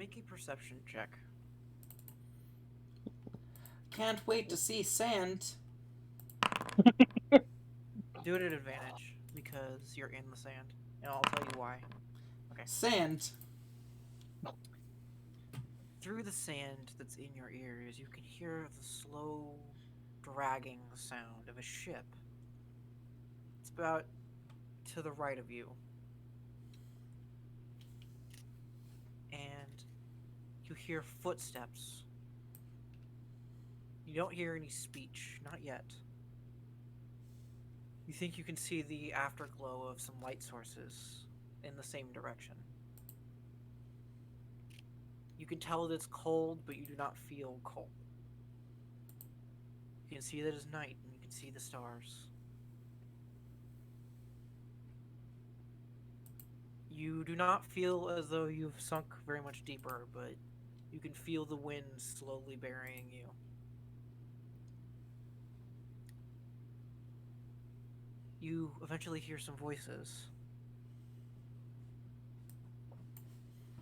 make a perception check. Can't wait to see sand. Do it at advantage, because you're in the sand. And I'll tell you why. Okay. Sand. Through the sand that's in your ears, you can hear the slow, dragging sound of a ship. It's about to the right of you. And you hear footsteps. You don't hear any speech, not yet. You think you can see the afterglow of some light sources in the same direction. You can tell that it's cold, but you do not feel cold. You can see that it's night, and you can see the stars. You do not feel as though you've sunk very much deeper, but you can feel the wind slowly burying you. You eventually hear some voices.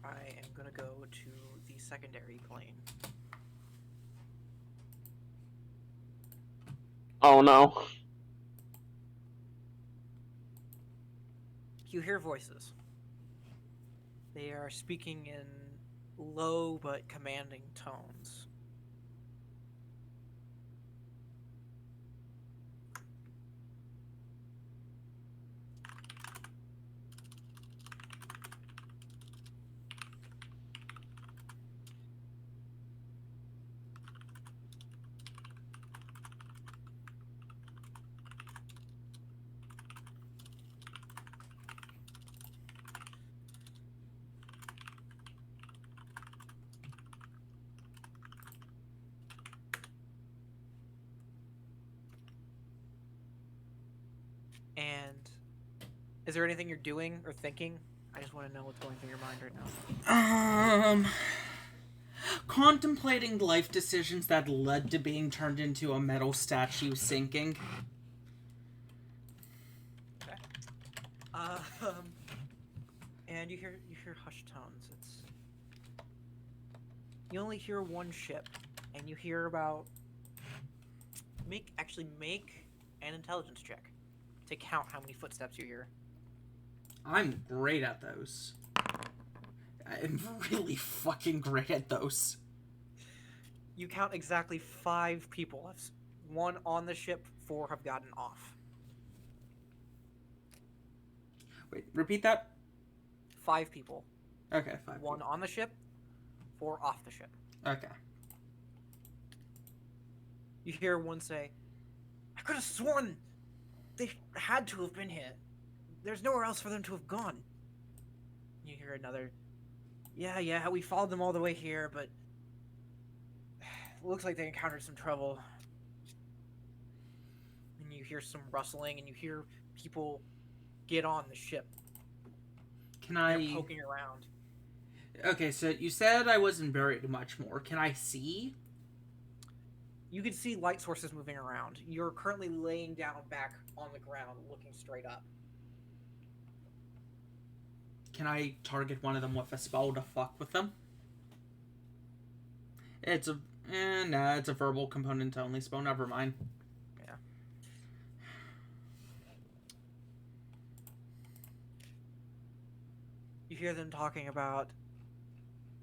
I am going to go to the secondary plane. Oh no. You hear voices. They are speaking in low but commanding tones. And is there anything you're doing or thinking? I just want to know what's going through your mind right now. Contemplating life decisions that led to being turned into a metal statue sinking. Okay. And you hear hushed tones. You only hear one ship, and you hear about make an intelligence check to count how many footsteps you hear. I'm great at those. I'm really fucking great at those. You count exactly 5 people. 1 on the ship, 4 have gotten off. Wait, repeat that? 5 people. Okay, 5 1 people. on the ship, 4 off the ship. Okay. You hear one say, I could have sworn they had to have been here. There's nowhere else for them to have gone. You hear another, yeah, we followed them all the way here, but it looks like they encountered some trouble. And you hear some rustling, and you hear people get on the ship. Can They're I... poking around. Okay, so you said I wasn't buried much more. Can I see? You can see light sources moving around. You're currently laying down back on the ground, looking straight up. Can I target one of them with a spell to fuck with them? It's a... nah, it's a verbal component only spell. Never mind. Yeah. You hear them talking about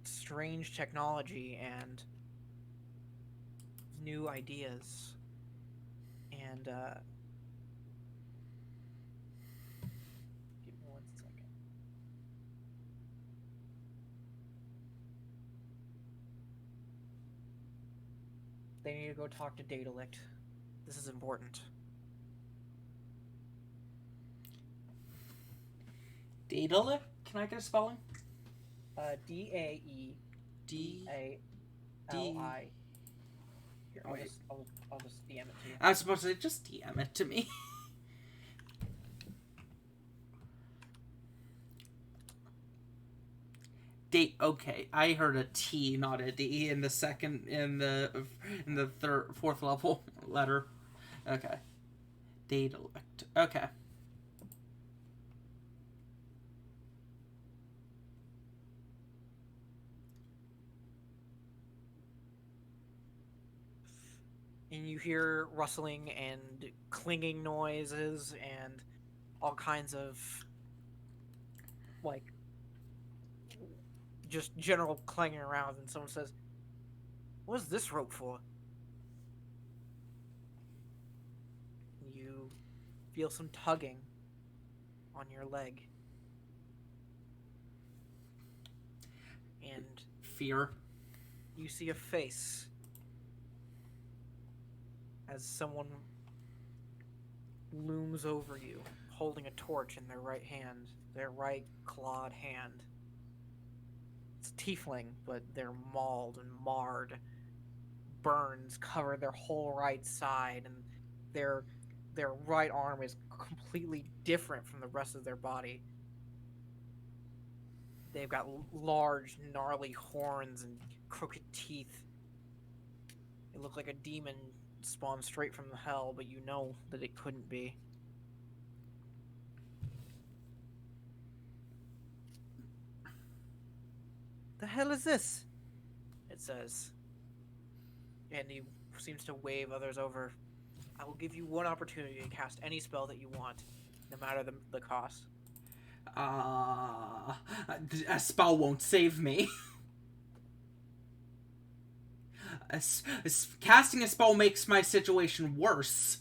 strange technology and new ideas. And, give me 1 second. They need to go talk to Datalict. This is important. Daedalic? Can I get a spelling? D-A-E-D-A-L-I. Here, I'll just DM it to you. I was supposed to just DM it to me. Okay, I heard a T, not a D, in the fourth level letter. Okay, Daedalic. Okay. And you hear rustling and clinging noises and all kinds of, like, just general clanging around, and someone says, what is this rope for? You feel some tugging on your leg. And Fear. you see a face as someone looms over you, holding a torch in their right hand, their right clawed hand. It's a tiefling, but they're mauled and marred. Burns cover their whole right side, and their right arm is completely different from the rest of their body. They've got large, gnarly horns and crooked teeth. They look like a demon spawned straight from the hell, but you know that it couldn't be. The hell is this? It says. And he seems to wave others over. I will give you 1 opportunity to cast any spell that you want, no matter the cost. A spell won't save me. Casting a spell makes my situation worse.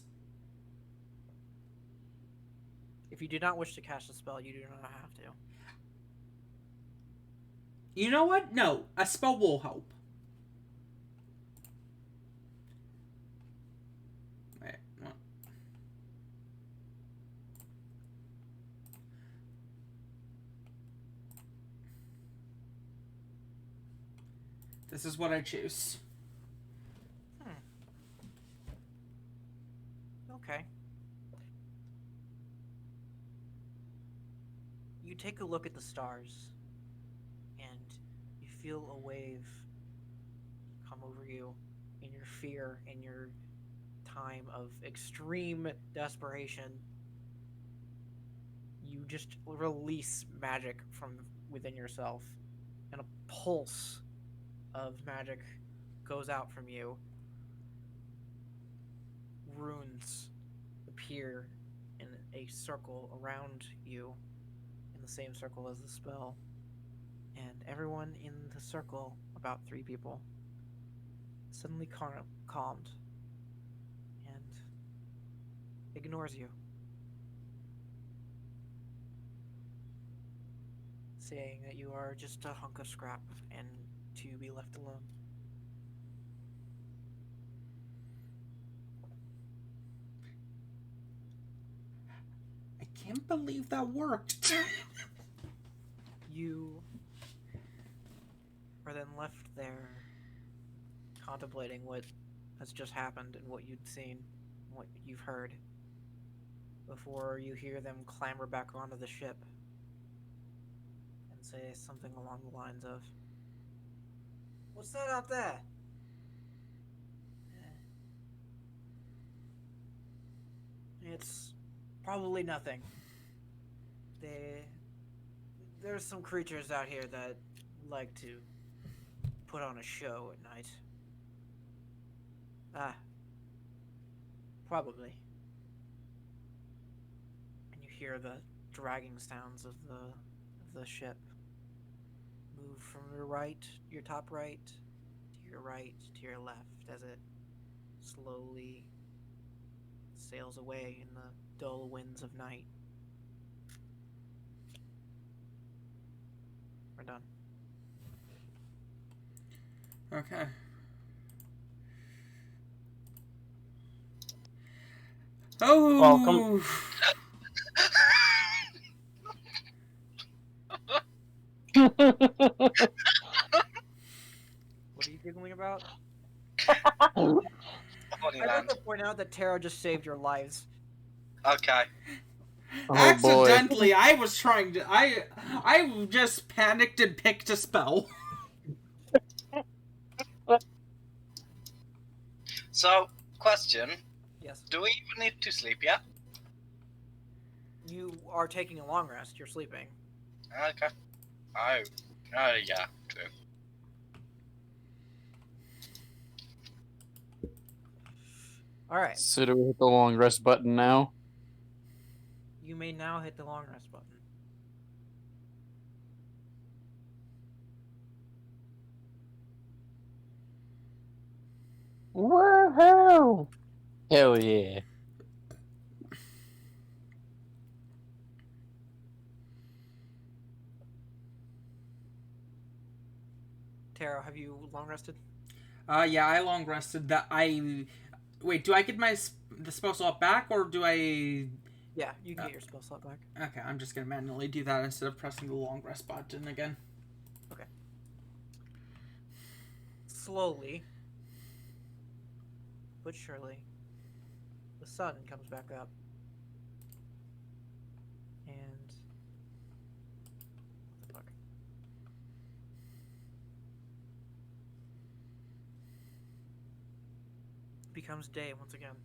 If you do not wish to cast a spell, you do not have to. You know what? No, a spell will help. Wait, what? This is what I choose. Okay. You take a look at the stars, and you feel a wave come over you in your fear, in your time of extreme desperation. You just release magic from within yourself, and a pulse of magic goes out from you. Runes appear in a circle around you, in the same circle as the spell, and everyone in the circle, about 3 people, suddenly calmed and ignores you, saying that you are just a hunk of scrap and to be left alone. I can't believe that worked. You are then left there contemplating what has just happened and what you'd seen, what you've heard, before you hear them clamber back onto the ship and say something along the lines of, "What's that out there?" It's probably nothing. There's some creatures out here that like to put on a show at night. Ah, probably. And you hear the dragging sounds of the ship move from your right, your top right, to your right, to your left, as it slowly sails away in the dull winds of night. We're done. Okay. Oh. Welcome. What are you giggling about? Funny I'd like land. to point out that Tara just saved your lives. Okay. Oh, Accidentally, I was trying to. I just panicked and picked a spell. So, question. Yes. Do we even need to sleep yet? You are taking a long rest. You're sleeping. Okay. Oh, yeah, true. All right. So do we hit the long rest button now? You may now hit the long rest button. Woohoo! Hell yeah. Tara, have you long rested? Yeah, I long rested. Wait, do I get the spell slot back, or do I? Yeah, you can get your spell slot back. Okay, I'm just gonna manually do that instead of pressing the long rest button again. Okay. Slowly, but surely, the sun comes back up. And what the fuck? It becomes day once again.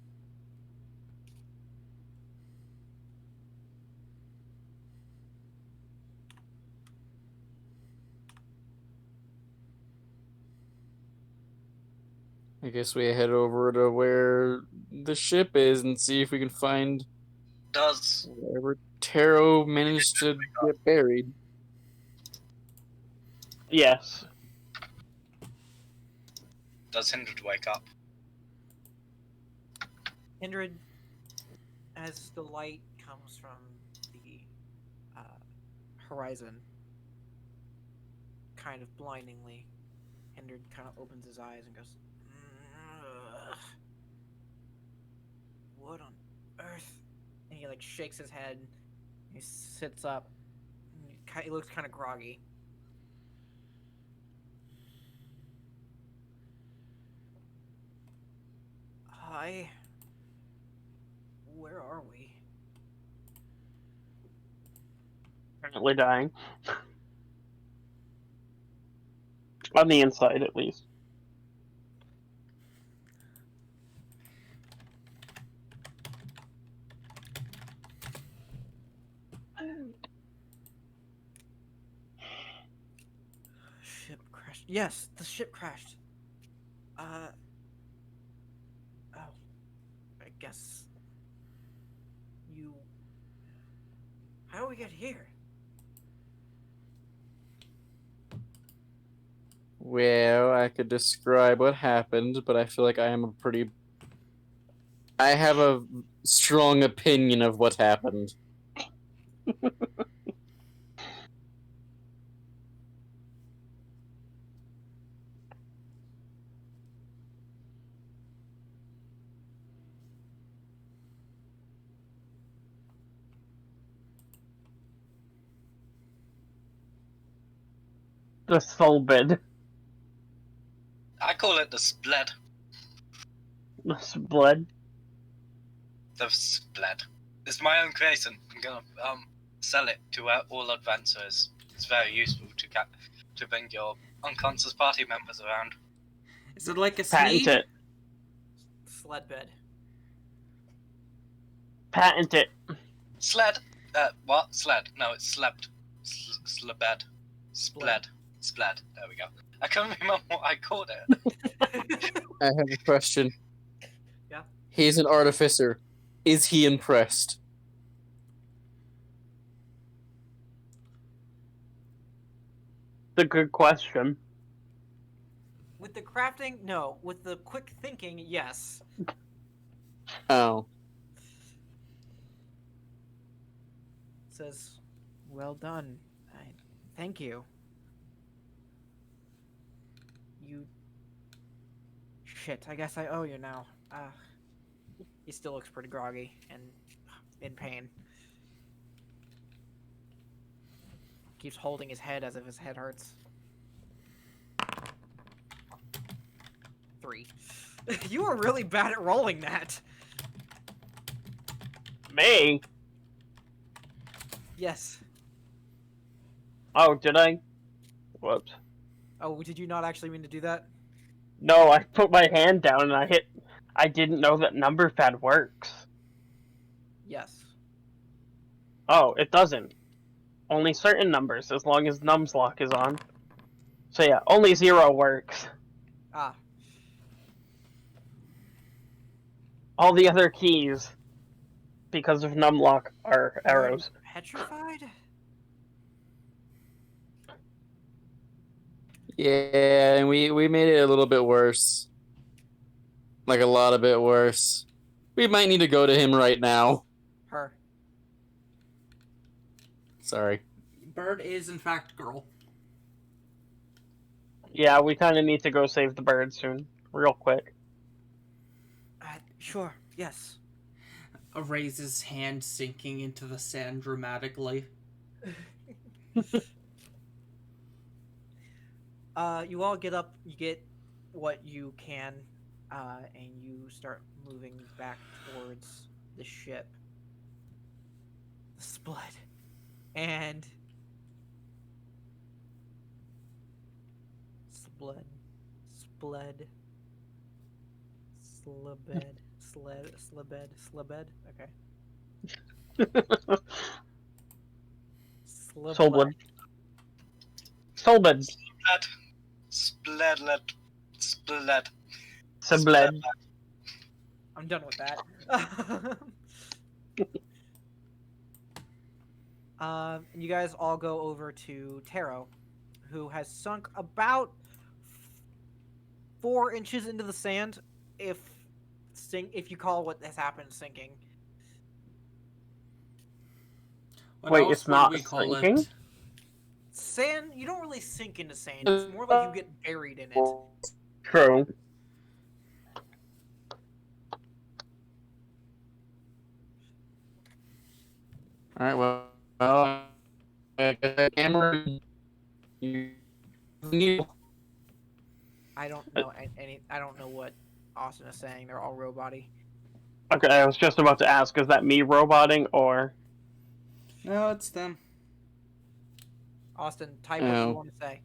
I guess we head over to where the ship is and see if we can find Does wherever Taro managed to get buried. Yes. Hindred wake up? Kindred, as the light comes from the horizon, kind of blindingly, Kindred kind of opens his eyes and goes, "Ugh. What on earth?" And he like shakes his head. He sits up. He looks kind of groggy. Hi. Where are we? Currently dying. On the inside, at least. Ship crashed. Yes, the ship crashed. Oh. I guess you. How do we get here? Well, I could describe what happened, but I feel like I have a strong opinion of what happened. The soul bed. I call it the split. The split. The split. It's my own creation. I'm gonna sell it to all adventurers. It's very useful to bring your unconscious party members around. Is it like a Patent sleeve? it. Sled bed. Patent it. Sled. What? Sled. No, it's slept. Slebed. Spled. Spled. There we go. I can't remember what I called it. I have a question. Yeah? He's an artificer. Is he impressed? It's a good question. With the crafting, no. With the quick thinking, yes. Oh. Says, well done. Thank you. You... Shit, I guess I owe you now. He still looks pretty groggy and in pain. Keeps holding his head as if his head hurts. 3. You were really bad at rolling that. Me? Yes. Oh, did I? Whoops. Oh, did you not actually mean to do that? No, I put my hand down and I hit... I didn't know that number pad works. Yes. Oh, it doesn't. Only certain numbers, as long as Num's lock is on. So yeah, only 0 works. Ah. All the other keys, because of Numlock, are arrows. Petrified? Yeah, and we made it a little bit worse. Like a lot of bit worse. We might need to go to him right now. Her. Sorry. Bird is in fact girl. Yeah, we kind of need to go save the bird soon. Real quick. Sure, yes. Raises hand sinking into the sand dramatically. You all get up, you get what you can, and you start moving back towards the ship. The split. And... Split. Slebed. Okay. Soulblood. Soulblood. Spledlet. Splet. Subled. I'm done with that. You guys all go over to Tarot, who has sunk about 4 inches into the sand, if you call what has happened sinking. What Wait, else it's would not we call sinking? it? Sand, you don't really sink into sand. It's more like you get buried in it. True. Alright, well, camera. I don't know any. I don't know what Austin is saying. They're all robot-y. Okay, I was just about to ask, is that me roboting or... No, it's them. Austin, type what you want to say.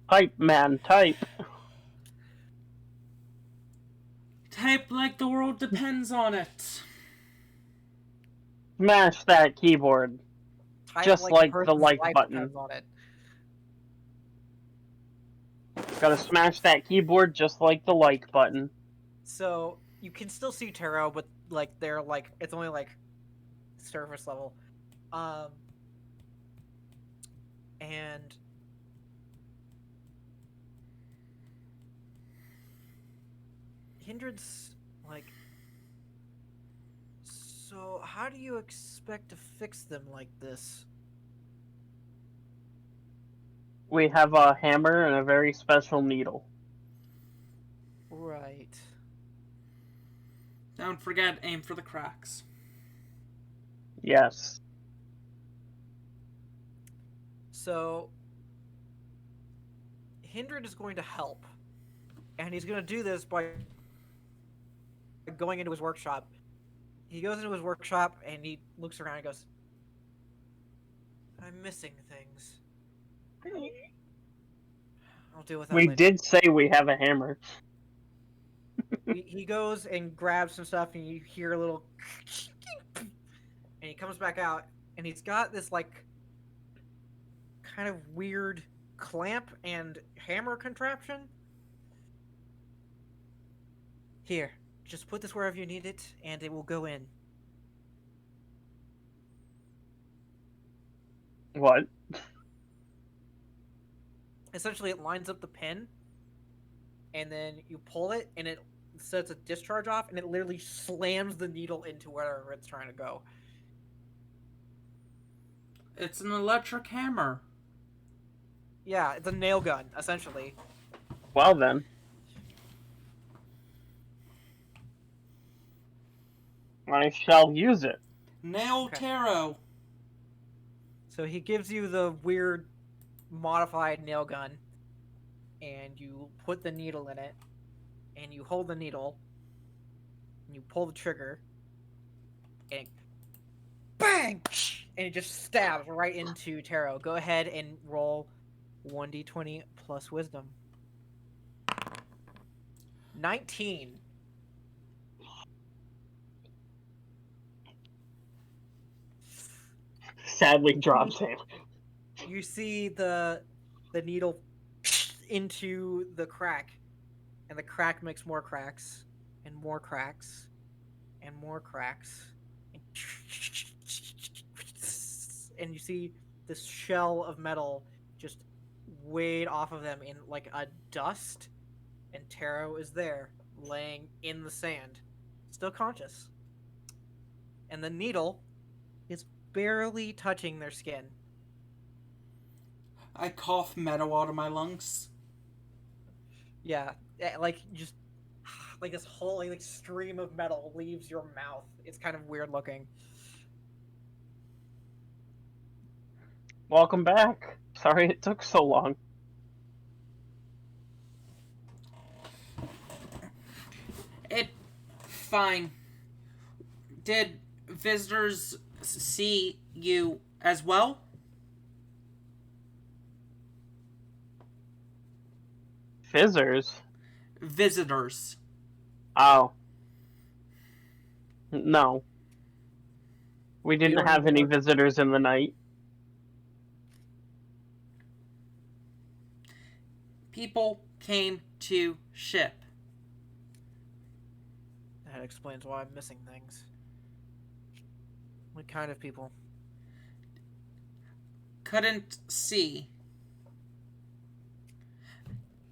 Type, man, type. Type like the world depends on it. Smash that keyboard. Type Just like the person's like life button. depends on it. Gotta smash that keyboard just like the like button. So, you can still see Taro, but like they're like it's only like surface level. And Hindred's like, so how do you expect to fix them like this? We have a hammer and a very special needle. Right. Don't forget, aim for the cracks. Yes. So Hindred is going to help, and he's going to do this by going into his workshop. He goes into his workshop and he looks around and goes, I'm missing things. I'll deal with that We later. did say we have a hammer. He goes and grabs some stuff, and you hear a little and he comes back out, and he's got this like kind of weird clamp and hammer contraption. Here, just put this wherever you need it, and it will go in. What? Essentially, it lines up the pin, and then you pull it, and it sets a discharge off, and it literally slams the needle into wherever it's trying to go. It's an electric hammer. Yeah, it's a nail gun, essentially. Well then. I shall use it. Nail Okay. Taro. So he gives you the weird modified nail gun, and you put the needle in it, and you hold the needle, and you pull the trigger, and bang! And it just stabs right into Taro. Go ahead and roll 1d20 plus wisdom. 19. Sadly drops him. You see the needle into the crack, and the crack makes more cracks, and more cracks, and more cracks, and you see this shell of metal just wade off of them in like a dust, and Taro is there, laying in the sand, still conscious. And the needle is barely touching their skin. I cough metal out of my lungs. Yeah, like just like this whole like stream of metal leaves your mouth. It's kind of weird looking. Welcome back. Sorry it took so long. Fine. Did visitors see you as well? Fizzers? Visitors. Oh. No. We didn't don't have any remember- visitors in the night. People came to ship. That explains why I'm missing things. What kind of people? Couldn't see.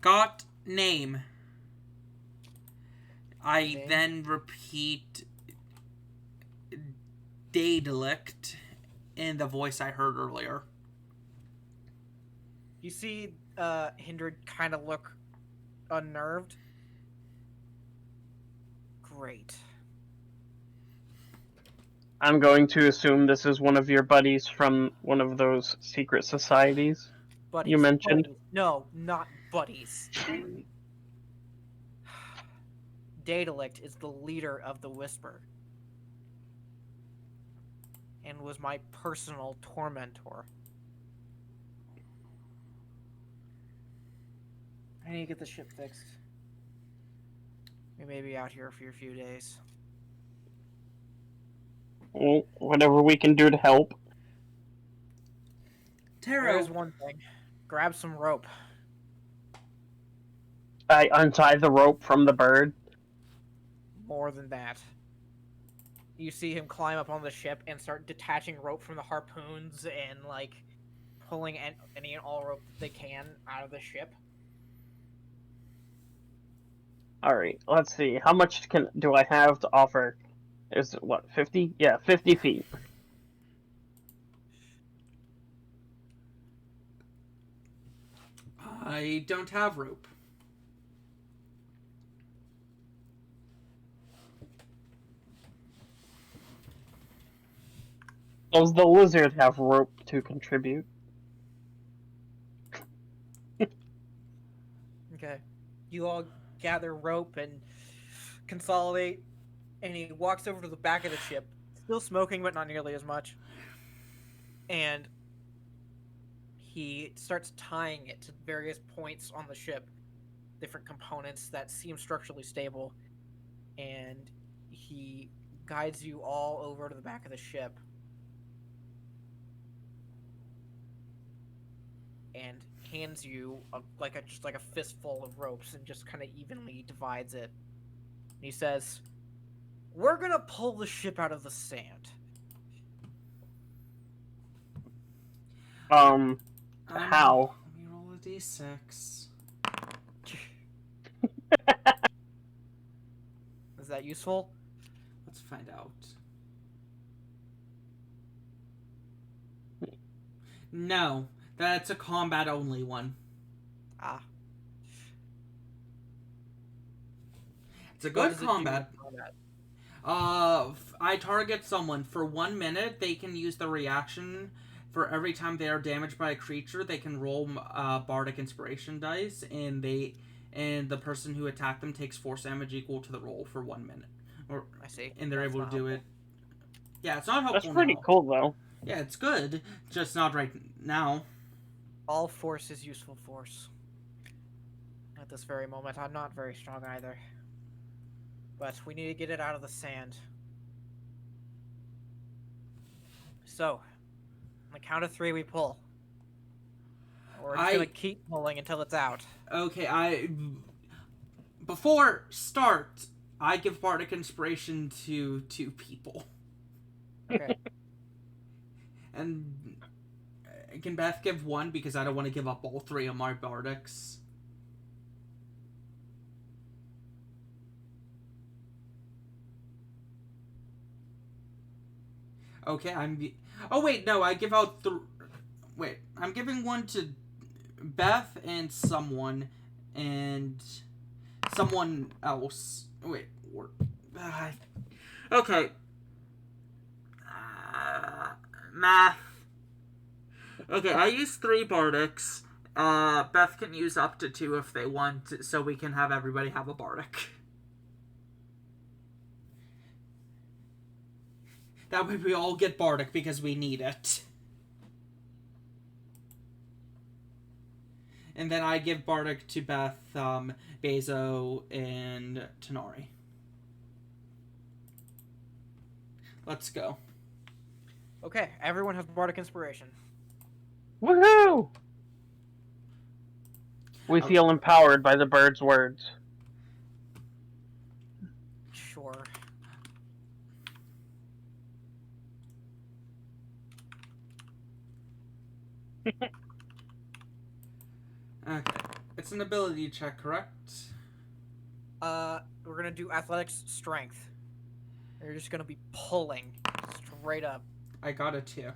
Got name. I Name? then repeat Daedalic in the voice I heard earlier. You see Hindred kind of look unnerved. Great. I'm going to assume this is one of your buddies from one of those secret societies Buddies. you mentioned. Buddies. No, not buddies. Daedalic is the leader of the Whisper, and was my personal tormentor. I need to get the ship fixed. We may be out here for a few days. Well, whatever we can do to help. Taro, There's one thing. Grab some rope. I untie the rope from the bird. more than that. You see him climb up on the ship and start detaching rope from the harpoons and, like, pulling any and all rope that they can out of the ship. Alright, let's see. How much do I have to offer? Is it, what, 50? Yeah, 50 feet. I don't have rope. Does the lizard have rope to contribute? Okay. You all gather rope and consolidate, and he walks over to the back of the ship, still smoking, but not nearly as much. And he starts tying it to various points on the ship, different components that seem structurally stable, and he guides you all over to the back of the ship. And hands you just like a fistful of ropes and just kind of evenly divides it. And he says, "We're gonna pull the ship out of the sand." How? Let me roll a d6. Is that useful? Let's find out. No, that's a combat only one. Ah. It's a What good does it do combat. in combat? I target someone for 1 minute. They can use the reaction for every time they are damaged by a creature. They can roll bardic inspiration dice, and the person who attacked them takes force damage equal to the roll for 1 minute. I see. And they're That's able to not do helpful. it. Yeah, it's not helpful. That's pretty now. cool, though. Yeah, it's good, just not right now. All force is useful force. At this very moment, I'm not very strong either. But we need to get it out of the sand. So, on the count of 3, we pull. We're just gonna keep pulling until it's out. Okay, before start, I give bardic inspiration to 2 people. Okay. And can Beth give 1 because I don't want to give up all 3 of my bardics? Okay, oh wait, no, I give out wait, I'm giving 1 to Beth and someone else. Wait, okay. Math. Okay, I use 3 bardics. Beth can use up to 2 if they want, so we can have everybody have a bardic. That way we all get bardic because we need it. And then I give bardic to Beth, Bazo, and Tonari. Let's go. Okay, everyone has bardic inspiration. Woohoo! We feel empowered by the bird's words. Sure. Okay. It's an ability check, correct? We're gonna do athletics strength. You're just gonna be pulling straight up. I got a 2. You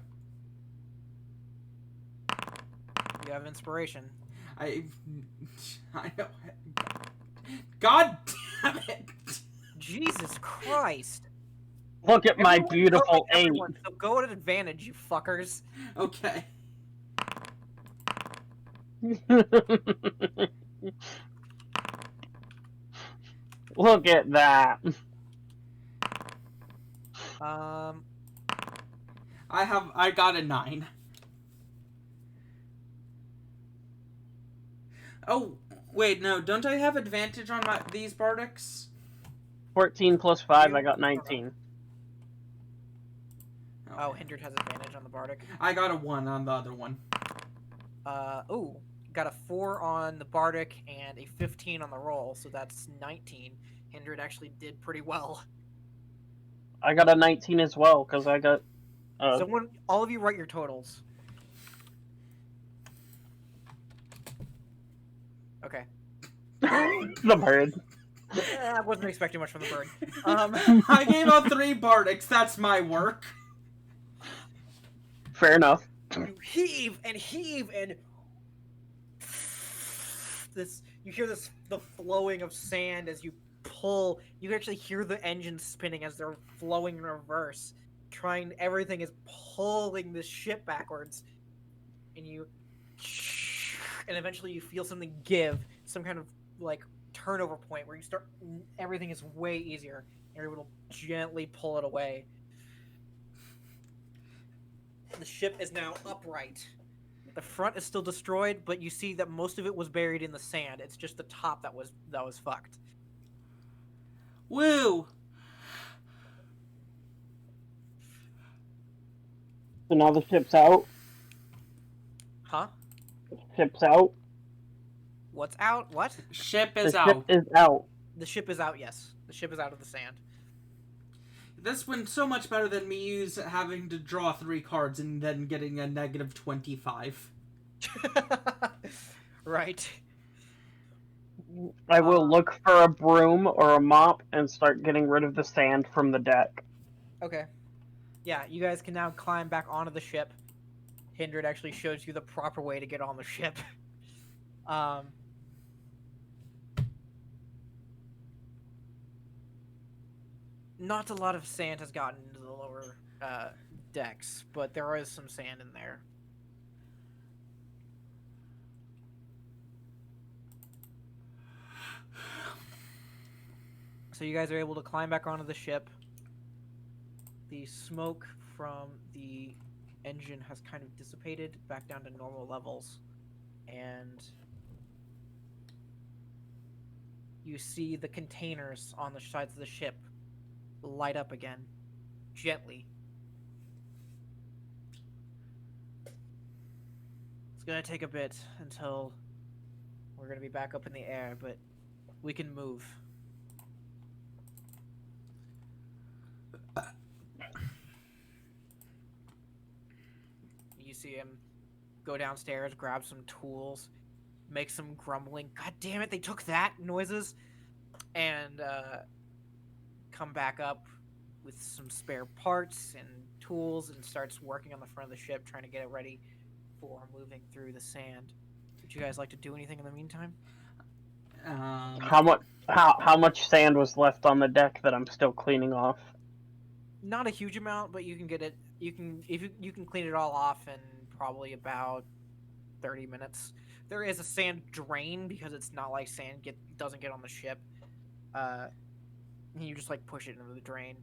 have inspiration. I know. God damn it! Jesus Christ! Look at my Everyone- beautiful okay, 8. everyone, so go at advantage, you fuckers. Okay. Look at that. I got a 9. Oh, wait, no, don't I have advantage on these bardics? 14 plus 5, I got 19. Oh, Hindred has advantage on the bardic. I got a 1 on the other one. Got a 4 on the bardic and a 15 on the roll, so that's 19. Hindred actually did pretty well. I got a 19 as well, because I got... All of you write your totals. Okay. The bird. I wasn't expecting much from the bird. I gave out 3 bardics. That's my work. Fair enough. You heave and you hear the flowing of sand as you pull. You can actually hear the engines spinning as they're flowing in reverse. Everything is pulling the ship backwards, and eventually you feel something give, some kind of like turnover point where everything is way easier, and you're able to gently pull it away. The ship is now upright. The front is still destroyed, but you see that most of it was buried in the sand. It's just the top that was fucked. Woo! So now the ship's out. Huh? Ship's out. What's out? What? Ship is The out. ship is out. The ship is out, yes. The ship is out of the sand. This went so much better than me having to draw 3 cards and then getting a negative 25. Right. I will look for a broom or a mop and start getting rid of the sand from the deck. Okay. Yeah, you guys can now climb back onto the ship. Hindred actually shows you the proper way to get on the ship. Not a lot of sand has gotten into the lower decks, but there is some sand in there. So you guys are able to climb back onto the ship. The smoke from the engine has kind of dissipated back down to normal levels, and you see the containers on the sides of the ship light up again, gently. It's gonna take a bit until we're gonna be back up in the air, but we can move. You see him go downstairs, grab some tools, make some grumbling, God damn it, they took that noises, and come back up with some spare parts and tools and starts working on the front of the ship, trying to get it ready for moving through the sand. Would you guys like to do anything in the meantime? How much sand was left on the deck that I'm still cleaning off? Not a huge amount, but you can get it. You can clean it all off in probably about 30 minutes. There is a sand drain because it's not like sand doesn't get on the ship. You just like push it into the drain.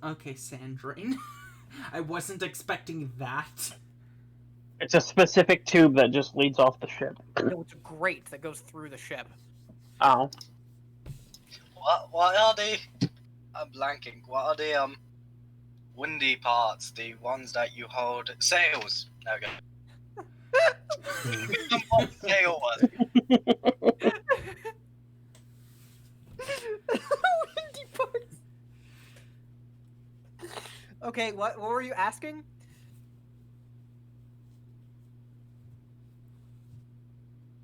Okay, sand drain. I wasn't expecting that. It's a specific tube that just leads off the ship. No, it's a grate that goes through the ship. Oh. What are the... I'm blanking. What are the, windy parts? The ones that you hold... Sails! There we go. What sail was? Windy parts. Okay, what were you asking?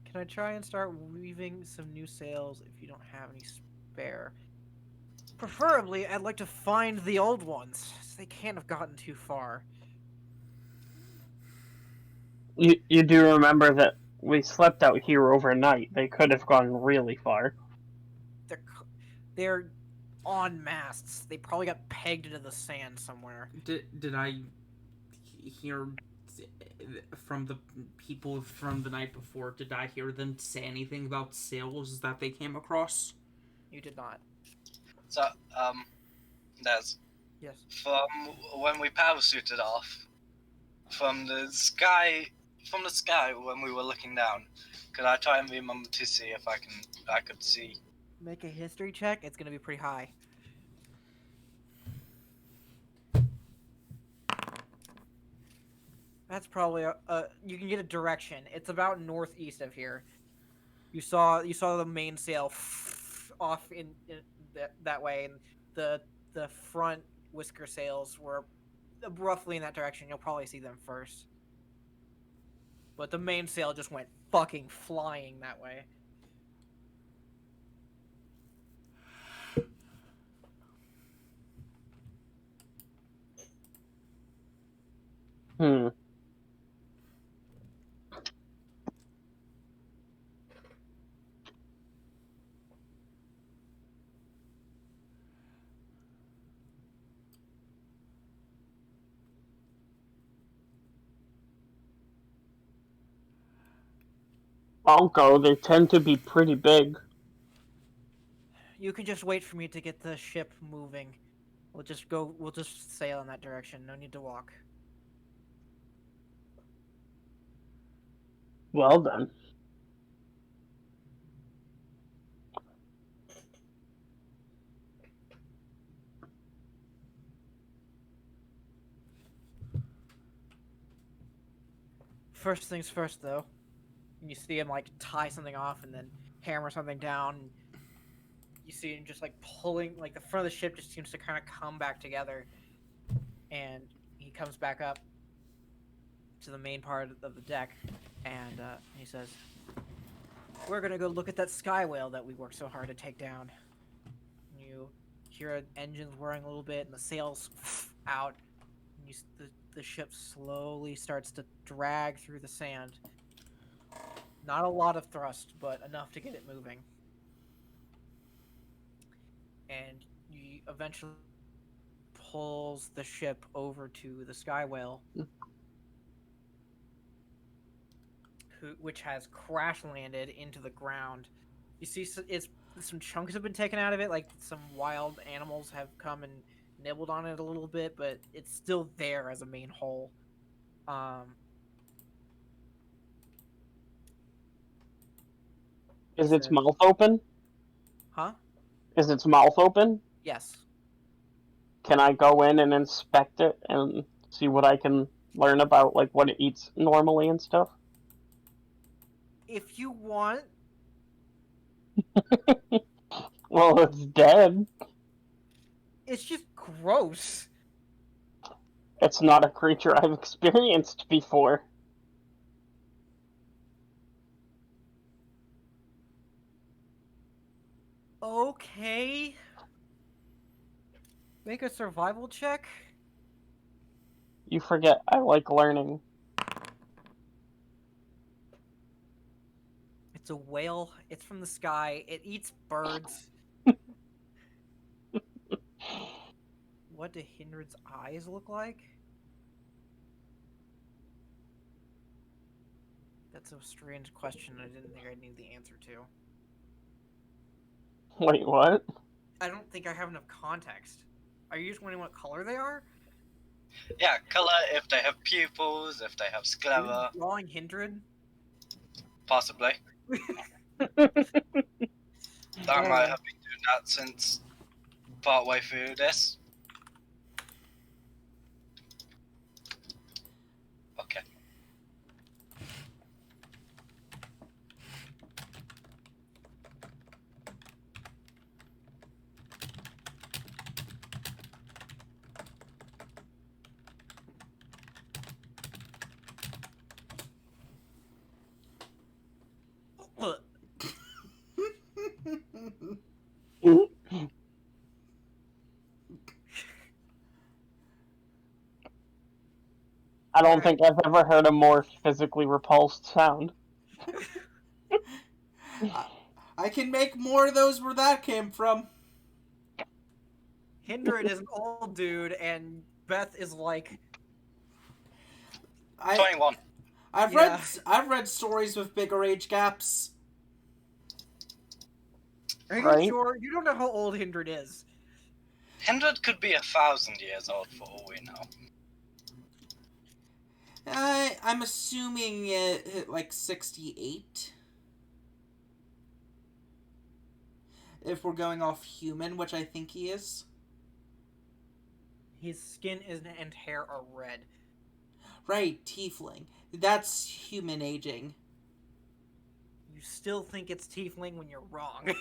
Can I try and start weaving some new sails if you don't have any spare? Preferably, I'd like to find the old ones. They can't have gotten too far. You do remember that we slept out here overnight. They could have gone really far. They're on masts. They probably got pegged into the sand somewhere. Did I hear from the people from the night before? Did I hear them say anything about sails that they came across? You did not. So, Des. Yes. From when we parachooted off, from the sky when we were looking down, could I try and remember to see if I could see? Make a history check. It's gonna be pretty high. That's probably you can get a direction. It's about northeast of here. 'Cause you guys are on the You saw the mainsail off in that way, and the front whisker sails were roughly in that direction. You'll probably see them first. But the mainsail just went fucking flying that way. Hmm. I'll go. They tend to be pretty big. You can just wait for me to get the ship moving. We'll just sail in that direction. No need to walk. Well then. First things first, though. You see him like tie something off and then hammer something down. You see him just like pulling, like the front of the ship just seems to kind of come back together, and he comes back up to the main part of the deck, and he says, "We're gonna go look at that sky whale that we worked so hard to take down." You hear engines whirring a little bit, and the sails out. And the ship slowly starts to drag through the sand. Not a lot of thrust, but enough to get it moving. And you eventually pulls the ship over to the sky whale, which has crash landed into the ground. You see, some chunks have been taken out of it, like some wild animals have come and nibbled on it a little bit, but it's still there as a main hull. Is its mouth open? Huh? Is its mouth open? Yes. Can I go in and inspect it and see what I can learn about, like, what it eats normally and stuff? If you want. Well, it's dead. It's just gross. It's not a creature I've experienced before. Okay. Make a survival check. You forget I like learning. It's a whale. It's from the sky. It eats birds. What do Hindred's eyes look like? That's a strange question I didn't think I knew the answer to. Wait, what? I don't think I have enough context. Are you just wondering what color they are? Yeah, color, if they have pupils, if they have Are you sclera, drawing Hindred? possibly. I might have been doing that since partway through this. Okay. I don't think I've ever heard a more physically repulsed sound. I can make more of those where that came from. Hindred is an old dude, and Beth is like 21. I've read stories with bigger age gaps. Are you Right? sure? You don't know how old Hindred is. Hindred could be 1,000 years old for all we know. I'm assuming it hit like 68. If we're going off human, which I think he is. His skin and hair are red. Right, tiefling. That's human aging. You still think it's tiefling when you're wrong.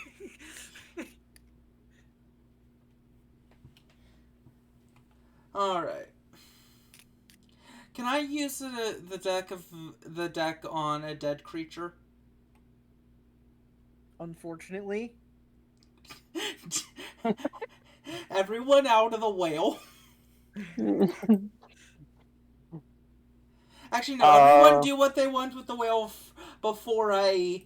Alright. Can I use the deck on a dead creature? Unfortunately. Everyone out of the whale. Actually, no. Everyone do what they want with the whale before I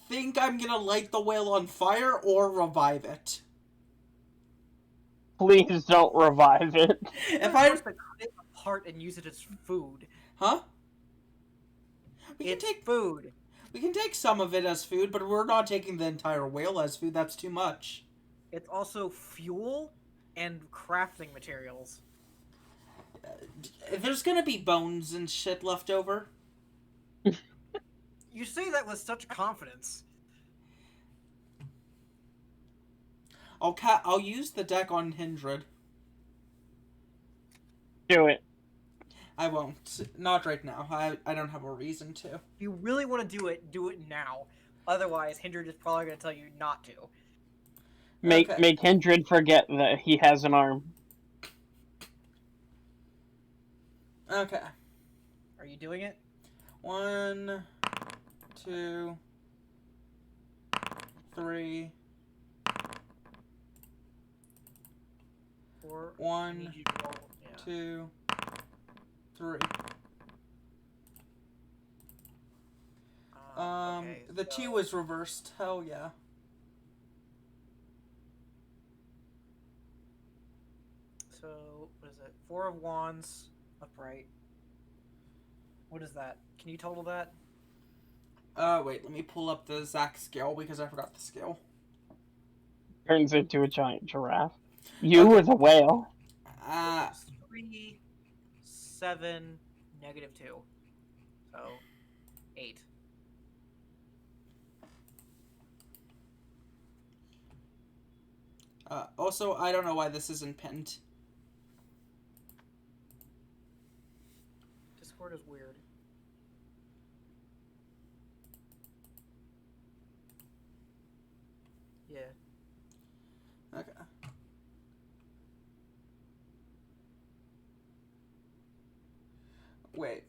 think I'm gonna light the whale on fire or revive it. Please don't revive it. If I cut it apart and use it as food. Huh? It's food. We can take some of it as food, but we're not taking the entire whale as food. That's too much. It's also fuel and crafting materials. There's gonna be bones and shit left over. You say that with such confidence. I'll use the deck on Hindred. Do it. I won't. Not right now. I don't have a reason to. If you really want to do it now. Otherwise, Hindred is probably going to tell you not to. Make Hindred forget that he has an arm. Okay. Are you doing it? 1, 2, 3. 4. 1, 2, 3. Okay, the 2 is reversed. Hell yeah. So, what is it? 4 of Wands, upright. What is that? Can you total that? Wait, let me pull up the Zach scale because I forgot the scale. Turns into a giant giraffe. You were the whale. 3, 7, -2. So, 8. Also, I don't know why this isn't pinned. Discord is weird. Yeah. Okay. Wait.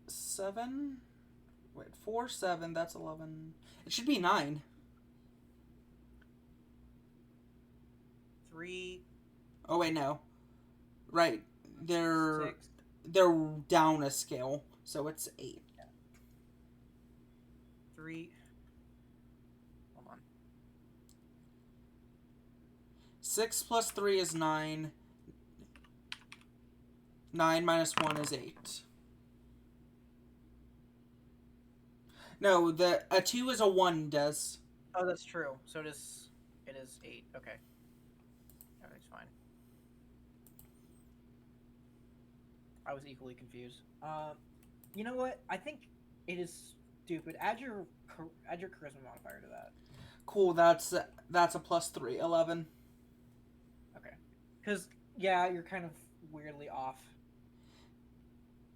7? Wait, 4, 7, that's 11. It should be 9. 3. Oh wait, no. Right. They're 6. They're down a scale, so it's 8. 3. Hold on. 6 plus 3 is 9. 9 minus 1 is 8. No, a 2 is a 1, Des. Oh, that's true. So it is 8. Okay. Everything's fine. I was equally confused. You know what? I think it is stupid. Add your charisma modifier to that. Cool, that's a plus 3, 11. Okay. Because, yeah, you're kind of weirdly off.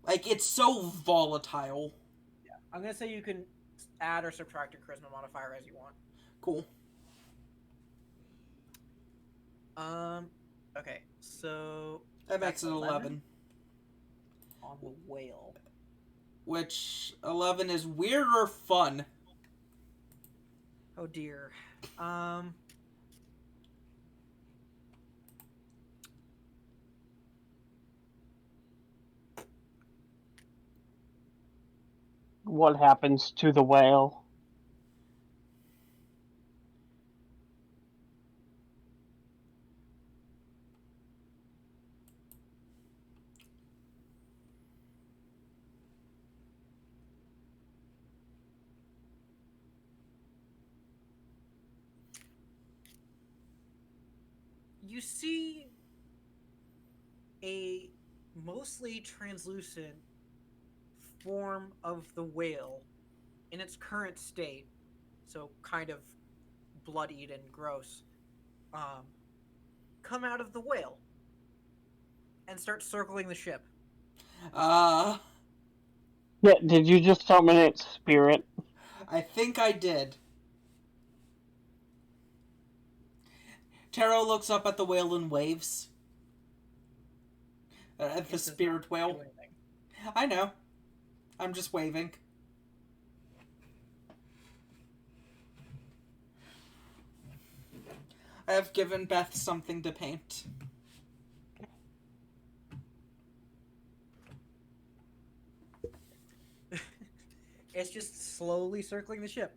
Like, it's so volatile. Yeah. I'm going to say you can add or subtract your charisma modifier as you want. Cool. Okay, so... That makes it 11. On the whale. Which, 11 is weird or fun? Oh dear. What happens to the whale? You see a mostly translucent form of the whale in its current state, so kind of bloodied and gross, come out of the whale and start circling the ship. Yeah, did you just summon its spirit? I think I did. Taro looks up at the whale and waves. At the It does not spirit do whale. anything. I know. I'm just waving. I have given Beth something to paint. It's just slowly circling the ship.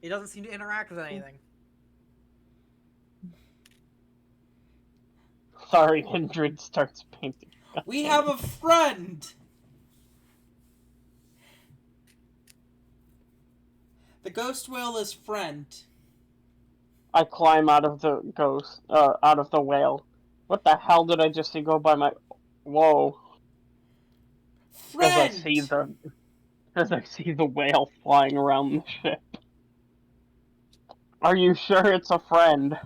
It doesn't seem to interact with anything. Sorry, Hindred starts painting. We have a friend! The ghost whale is friend. I climb out of the out of the whale. What the hell did I just see go by my... Whoa. Friend! As I see the whale flying around the ship. Are you sure it's a friend?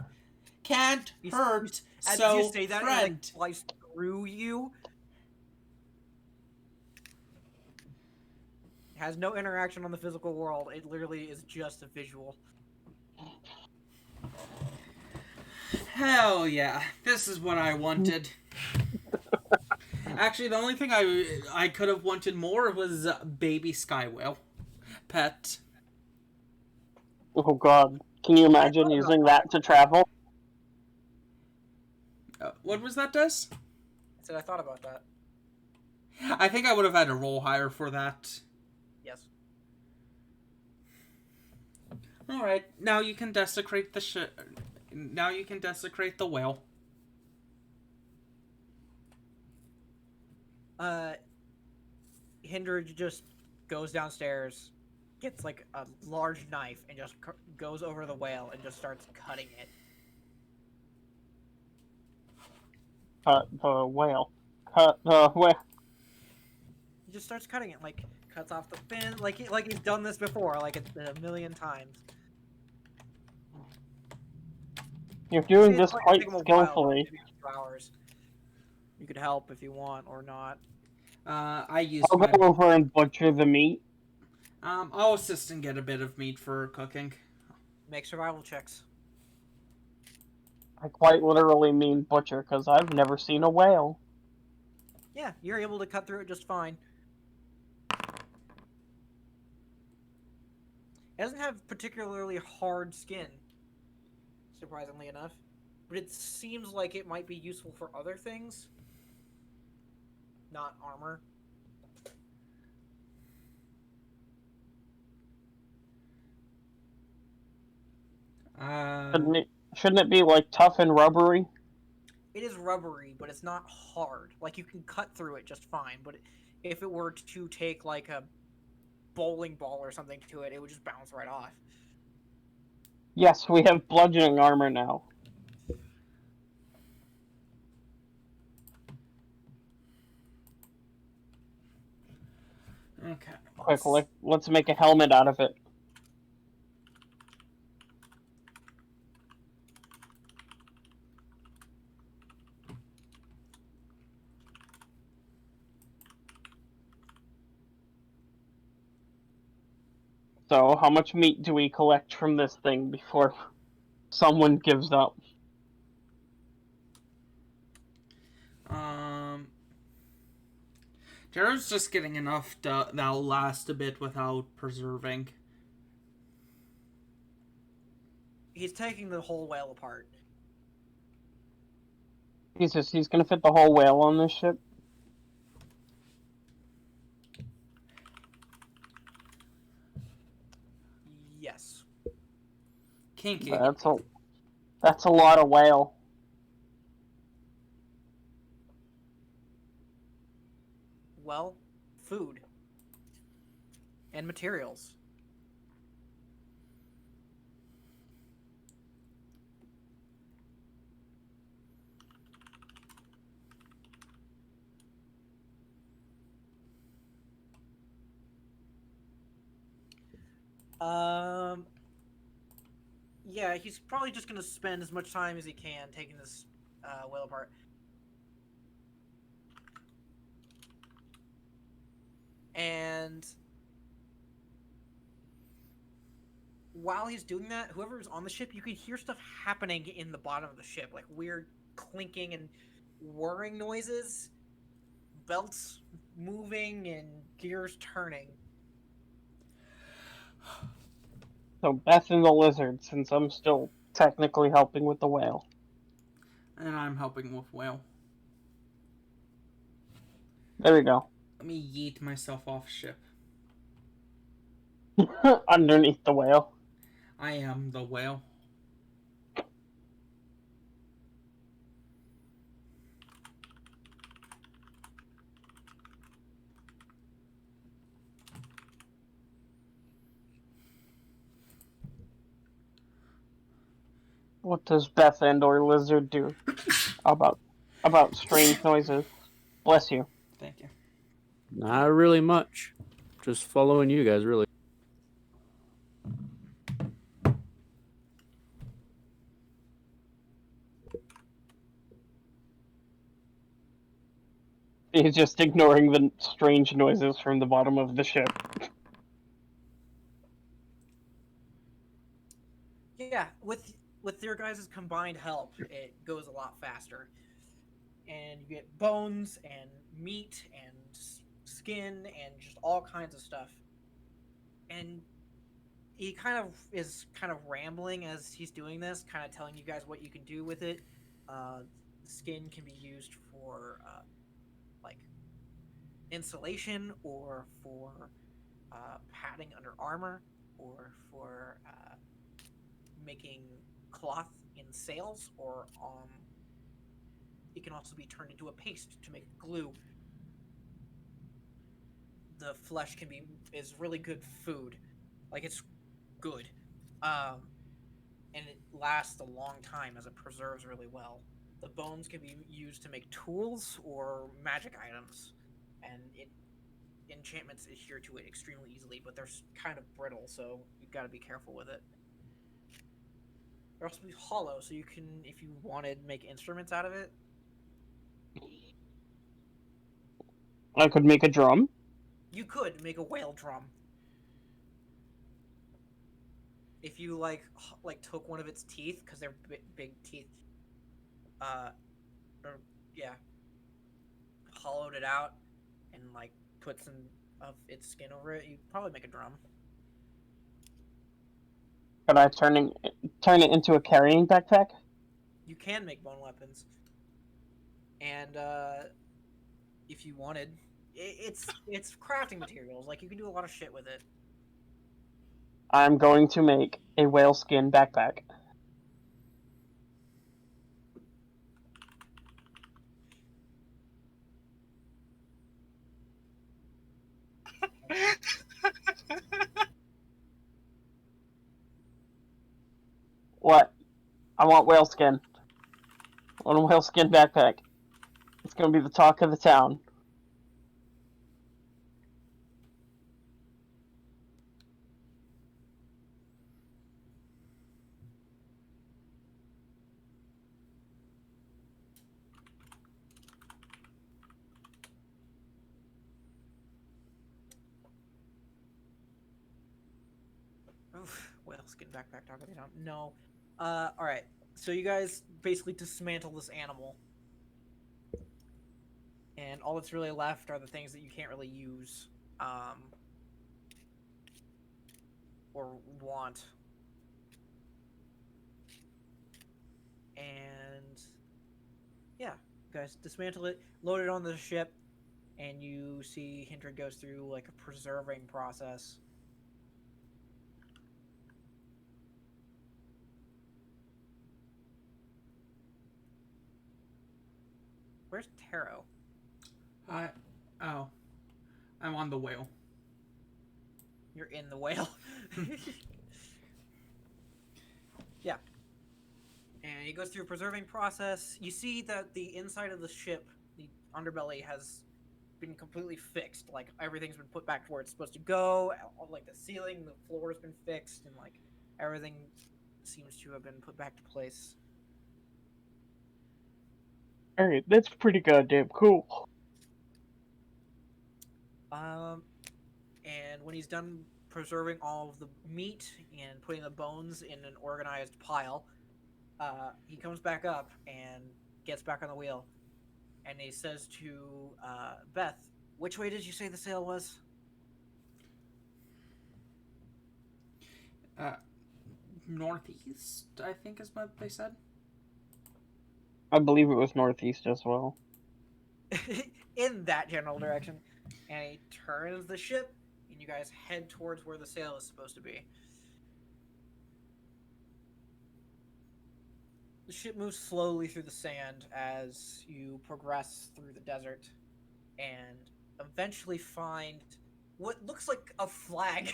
Can't hurt, so you say that, friend. it like flies through you. It has no interaction on the physical world. It literally is just a visual. Hell yeah. This is what I wanted. Actually, the only thing I could have wanted more was baby sky whale. Pet. Oh god. Can you imagine using that to travel? What was that, Des? I said I thought about that. I think I would have had to roll higher for that. Yes. Alright, now you can desecrate the Now you can desecrate the whale. Hindred just goes downstairs, gets like a large knife, and just goes over the whale and just starts cutting it. Cut the whale. Cut the whale. He just starts cutting it, like cuts off the fin, like he's done this before, like a million times. You're doing See, it's this like quite take him a while, skillfully. maybe a few hours. You could help if you want or not. I used I'll go over and butcher the meat. I'll assist and get a bit of meat for cooking. Make survival checks. I quite literally mean butcher, because I've never seen a whale. Yeah, you're able to cut through it just fine. It doesn't have particularly hard skin, surprisingly enough. But it seems like it might be useful for other things. Not armor. Shouldn't it be, like, tough and rubbery? It is rubbery, but it's not hard. Like, you can cut through it just fine, but if it were to take, like, a bowling ball or something to it, it would just bounce right off. Yes, we have bludgeoning armor now. Okay. Quick, let's make a helmet out of it. So, how much meat do we collect from this thing before someone gives up? Jared's just getting enough that'll last a bit without preserving. He's taking the whole whale apart. Jesus, he's gonna fit the whole whale on this ship? Yes. Kinky. That's a lot of whale. Well, food. And materials. Yeah, he's probably just gonna spend as much time as he can taking this whale apart. And while he's doing that, whoever's on the ship, you can hear stuff happening in the bottom of the ship, like weird clinking and whirring noises, belts moving, and gears turning. So Beth and the lizard, since I'm still technically helping with the whale. And I'm helping with whale. There we go. Let me yeet myself off ship. Underneath the whale. I am the whale. What does Beth and or lizard do about strange noises? Bless you. Thank you. Not really much. Just following you guys, really. He's just ignoring the strange noises from the bottom of the ship. Yeah, with your guys' combined help, it goes a lot faster. And you get bones and meat and skin and just all kinds of stuff. And he is kind of rambling as he's doing this, kind of telling you guys what you can do with it. The skin can be used for like insulation, or for padding under armor, or for making cloth in sails, or it can also be turned into a paste to make glue. The flesh is really good food, like it's good, and it lasts a long time as it preserves really well. The bones can be used to make tools or magic items, and enchantments adhere to it extremely easily, but they're kind of brittle, so you've got to be careful with it. They're also hollow, so you can, if you wanted, make instruments out of it. I could make a drum. You could make a whale drum. If you like took one of its teeth, because they're big teeth, or yeah, hollowed it out and like put some of its skin over it, you'd probably make a drum. Could I turn it into a carrying backpack? You can make bone weapons, and if you wanted, it's crafting materials. Like, you can do a lot of shit with it. I'm going to make a whale skin backpack. What? I want whale skin. I want a whale skin backpack. It's gonna be the talk of the town. Oof, whale-skin backpack, talk of the town. No. Alright. So you guys basically dismantle this animal. And all that's really left are the things that you can't really use. Or want. And yeah, you guys dismantle it, load it on the ship, and you see Hindred goes through like a preserving process. Where's Taro? I'm on the whale. You're in the whale. Yeah. And he goes through a preserving process. You see that the inside of the ship, the underbelly, has been completely fixed. Like, everything's been put back to where it's supposed to go. Like, the ceiling, the floor has been fixed, and like everything seems to have been put back to place. Alright, that's pretty goddamn cool. And when he's done preserving all of the meat and putting the bones in an organized pile, he comes back up and gets back on the wheel, and he says to Beth, "Which way did you say the sail was?" Northeast, I think is what they said. I believe it was northeast as well. In that general direction, and he turns the ship, and you guys head towards where the sail is supposed to be. The ship moves slowly through the sand as you progress through the desert, and eventually find what looks like a flag,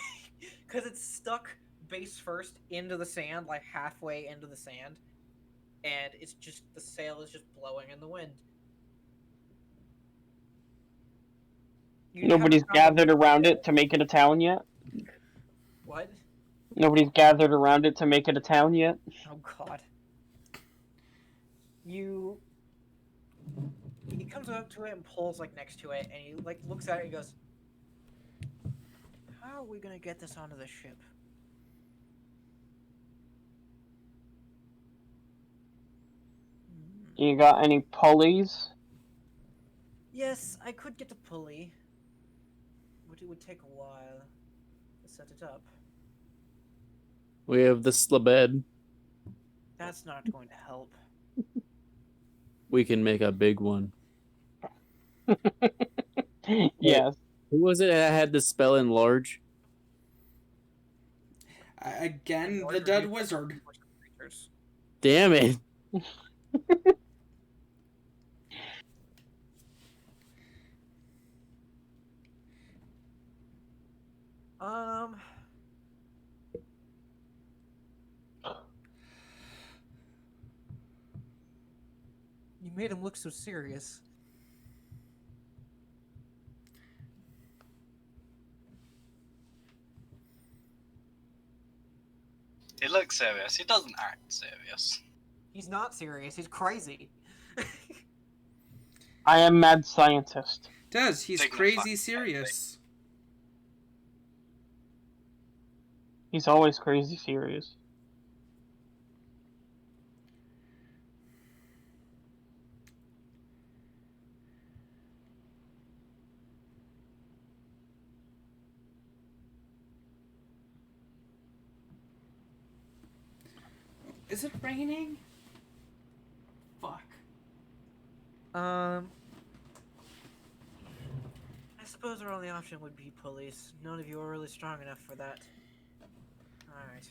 because it's stuck base first into the sand, like halfway into the sand, and it's just, the sail is just blowing in the wind. Nobody's gathered around it to make it a town yet? What? Nobody's gathered around it to make it a town yet? Oh god. He comes up to it and pulls like next to it, and he like looks at it and goes, "How are we gonna get this onto the ship?" You got any pulleys? Yes, I could get a pulley, but it would take a while to set it up. We have the slabed. That's not going to help. We can make a big one. Yes. Who was it that had the spell enlarge? Again, the dead wizard. Damn it. You made him look so serious. He looks serious. He doesn't act serious. He's not serious. He's crazy. I am mad scientist. Does he's crazy serious? He's always crazy serious. Is it raining? Fuck. I suppose our only option would be police. None of you are really strong enough for that. Alright.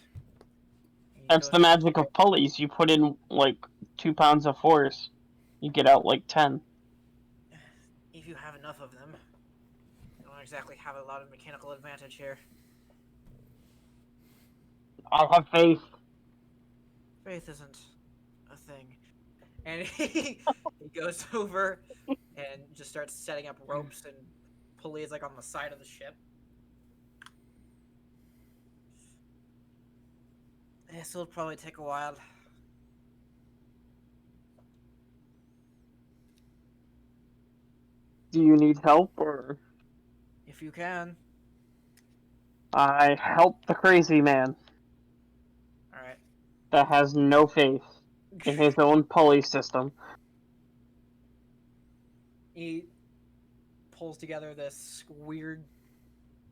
That's the magic of pulleys. You put in, like, 2 pounds of force. You get out, like, 10. If you have enough of them. You don't exactly have a lot of mechanical advantage here. I have faith. Faith isn't a thing. And he goes over and just starts setting up ropes and pulleys like on the side of the ship. This will probably take a while. Do you need help, or...? If you can. I help the crazy man. Alright. That has no faith in his own pulley system. He pulls together this weird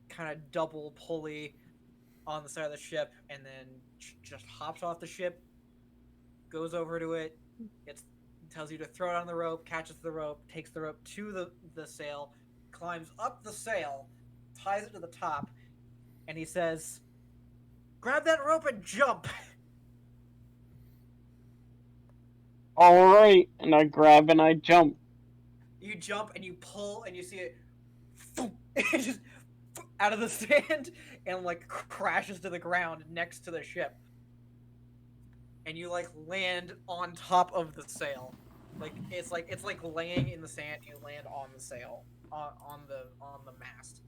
kind of double pulley on the side of the ship, and then just hops off the ship, goes over to it, tells you to throw it on the rope, catches the rope, takes the rope to the sail, climbs up the sail, ties it to the top, and he says, "Grab that rope and jump!" Alright, and I grab and I jump. You jump and you pull and you see it just out of the sand and like crashes to the ground next to the ship. And you like land on top of the sail. It's like laying in the sand. You land on the sail, on the mast.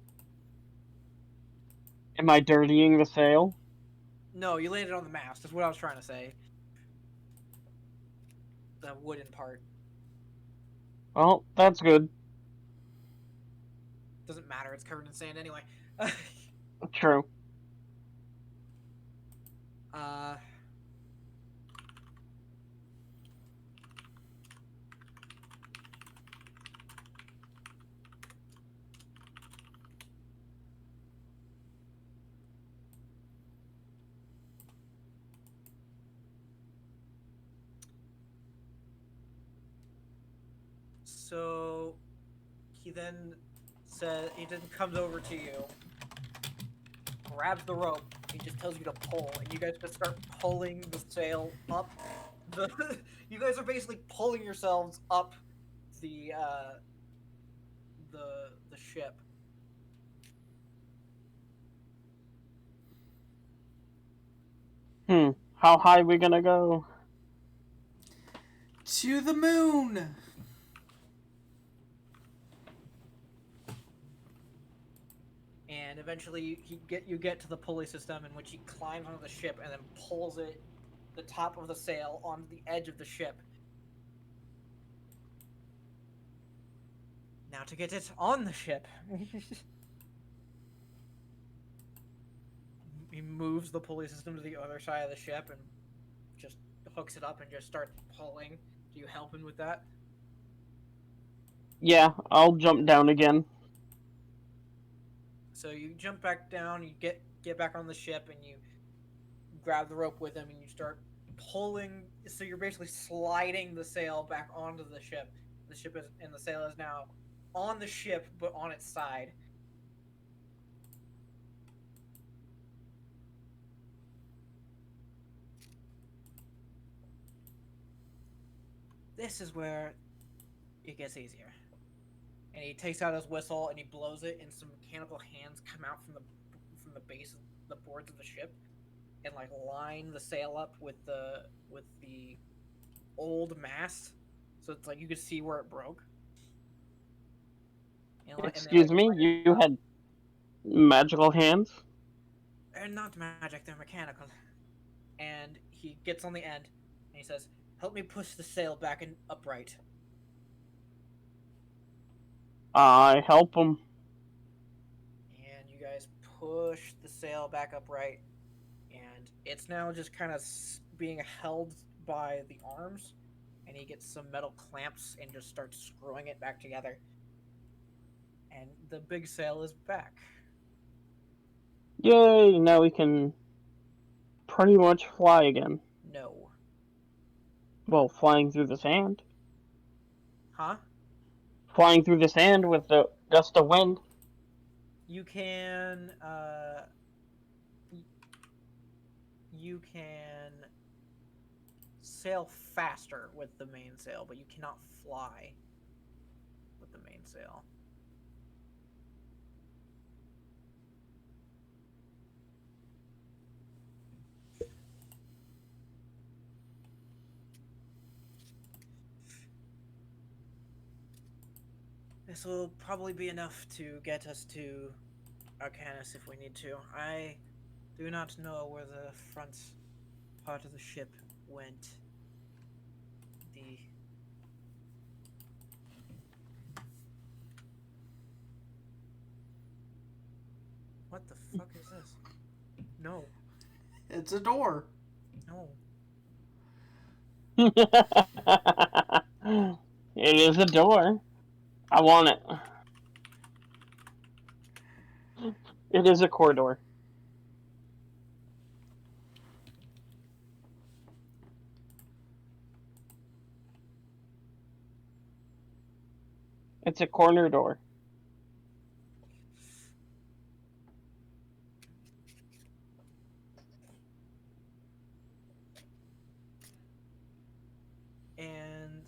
Am I dirtying the sail? No, you landed on the mast. That's what I was trying to say. The wooden part. Well, that's good. Doesn't matter. It's covered in sand anyway. True. Uh, so he then comes over to you, grabs the rope, he just tells you to pull, and you guys just start pulling the sail up. You guys are basically pulling yourselves up the the ship. How high we gonna go? To the moon. And eventually you get to the pulley system, in which he climbs onto the ship and then pulls the top of the sail onto the edge of the ship. Now to get it on the ship. He moves the pulley system to the other side of the ship and just hooks it up and just starts pulling. Do you help him with that? Yeah, I'll jump down again. So you jump back down, you get back on the ship, and you grab the rope with him, and you start pulling. So you're basically sliding the sail back onto the ship. The ship is, and the sail is now on the ship, but on its side. This is where it gets easier. And he takes out his whistle and he blows it, and some mechanical hands come out from the base of the boards of the ship, and like line the sail up with the old mast, so it's like you could see where it broke. Excuse me, you had magical hands? They're not magic, they're mechanical. And he gets on the end and he says, "Help me push the sail back and upright." I help him. And you guys push the sail back upright, and it's now just kind of being held by the arms, and he gets some metal clamps and just starts screwing it back together, and the big sail is back. Yay, now we can pretty much fly again. No. Well, flying through the sand. Huh? Flying through the sand with the gust of wind. You can sail faster with the mainsail, but you cannot fly with the mainsail. This will probably be enough to get us to Arcanus if we need to. I do not know where the front part of the ship went. What the fuck is this? No. It's a door. No. It is a door. I want it. It is a corridor. It's a corner door. And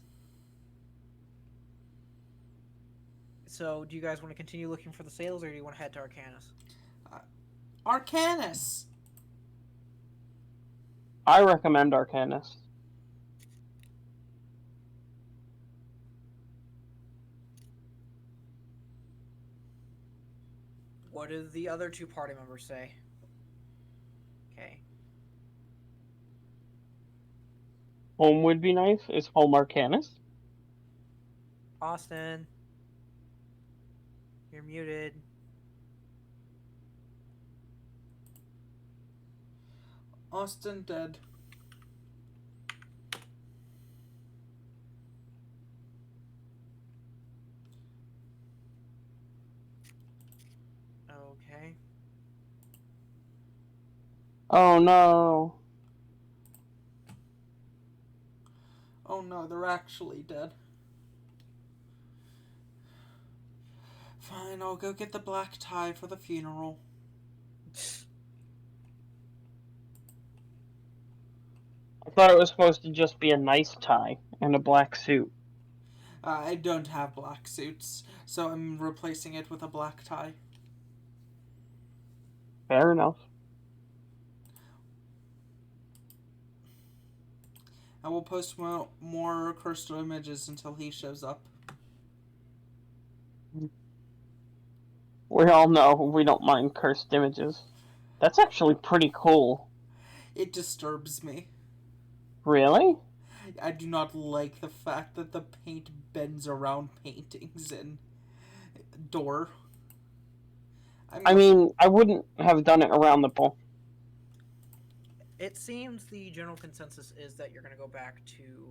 so, do you guys want to continue looking for the sails, or do you want to head to Arcanus? Arcanus. I recommend Arcanus. What did the other two party members say? Okay. Home would be nice. Is home Arcanus? Austin, you're muted. Austin dead. Okay. Oh no. Oh no, they're actually dead. Fine, I'll go get the black tie for the funeral. I thought it was supposed to just be a nice tie and a black suit. I don't have black suits, so I'm replacing it with a black tie. Fair enough. I will post more cursed images until he shows up. We all know we don't mind cursed images. That's actually pretty cool. It disturbs me. Really? I do not like the fact that the paint bends around paintings and door. I mean, I wouldn't have done it around the pole. It seems the general consensus is that you're going to go back to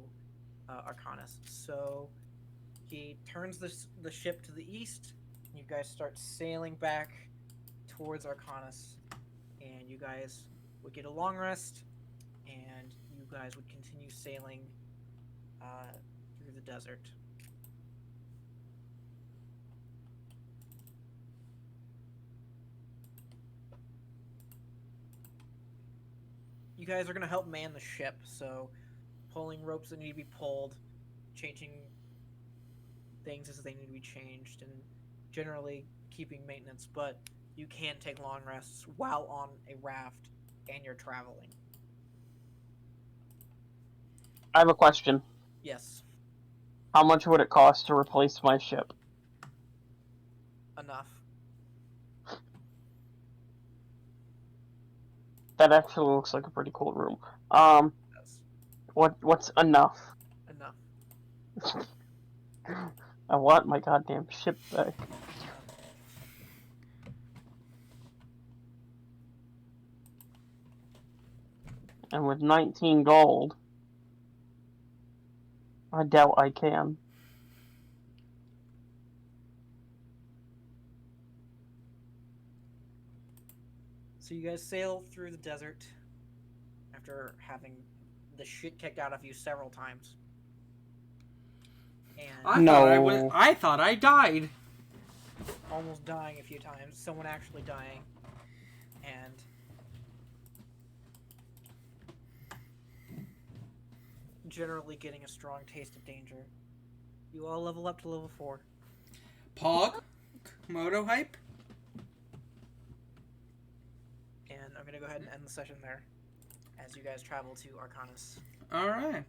Arcanus. So he turns the ship to the east, and you guys start sailing back towards Arcanus, and you guys would get a long rest, and you guys would continue sailing through the desert. You guys are going to help man the ship, so pulling ropes that need to be pulled, changing things as they need to be changed, and generally keeping maintenance, but you can take long rests while on a raft and you're traveling. I have a question. Yes. How much would it cost to replace my ship? Enough. That actually looks like a pretty cool room. Yes. What's enough? Enough. I want my goddamn ship back. And with 19 gold, I doubt I can. So you guys sail through the desert after having the shit kicked out of you several times. And I thought I died. almost dying a few times, someone actually dying, and generally getting a strong taste of danger. You all level up to level 4. Pog? Moto hype? And I'm going to go ahead and end the session there as you guys travel to Arcanus. Alright.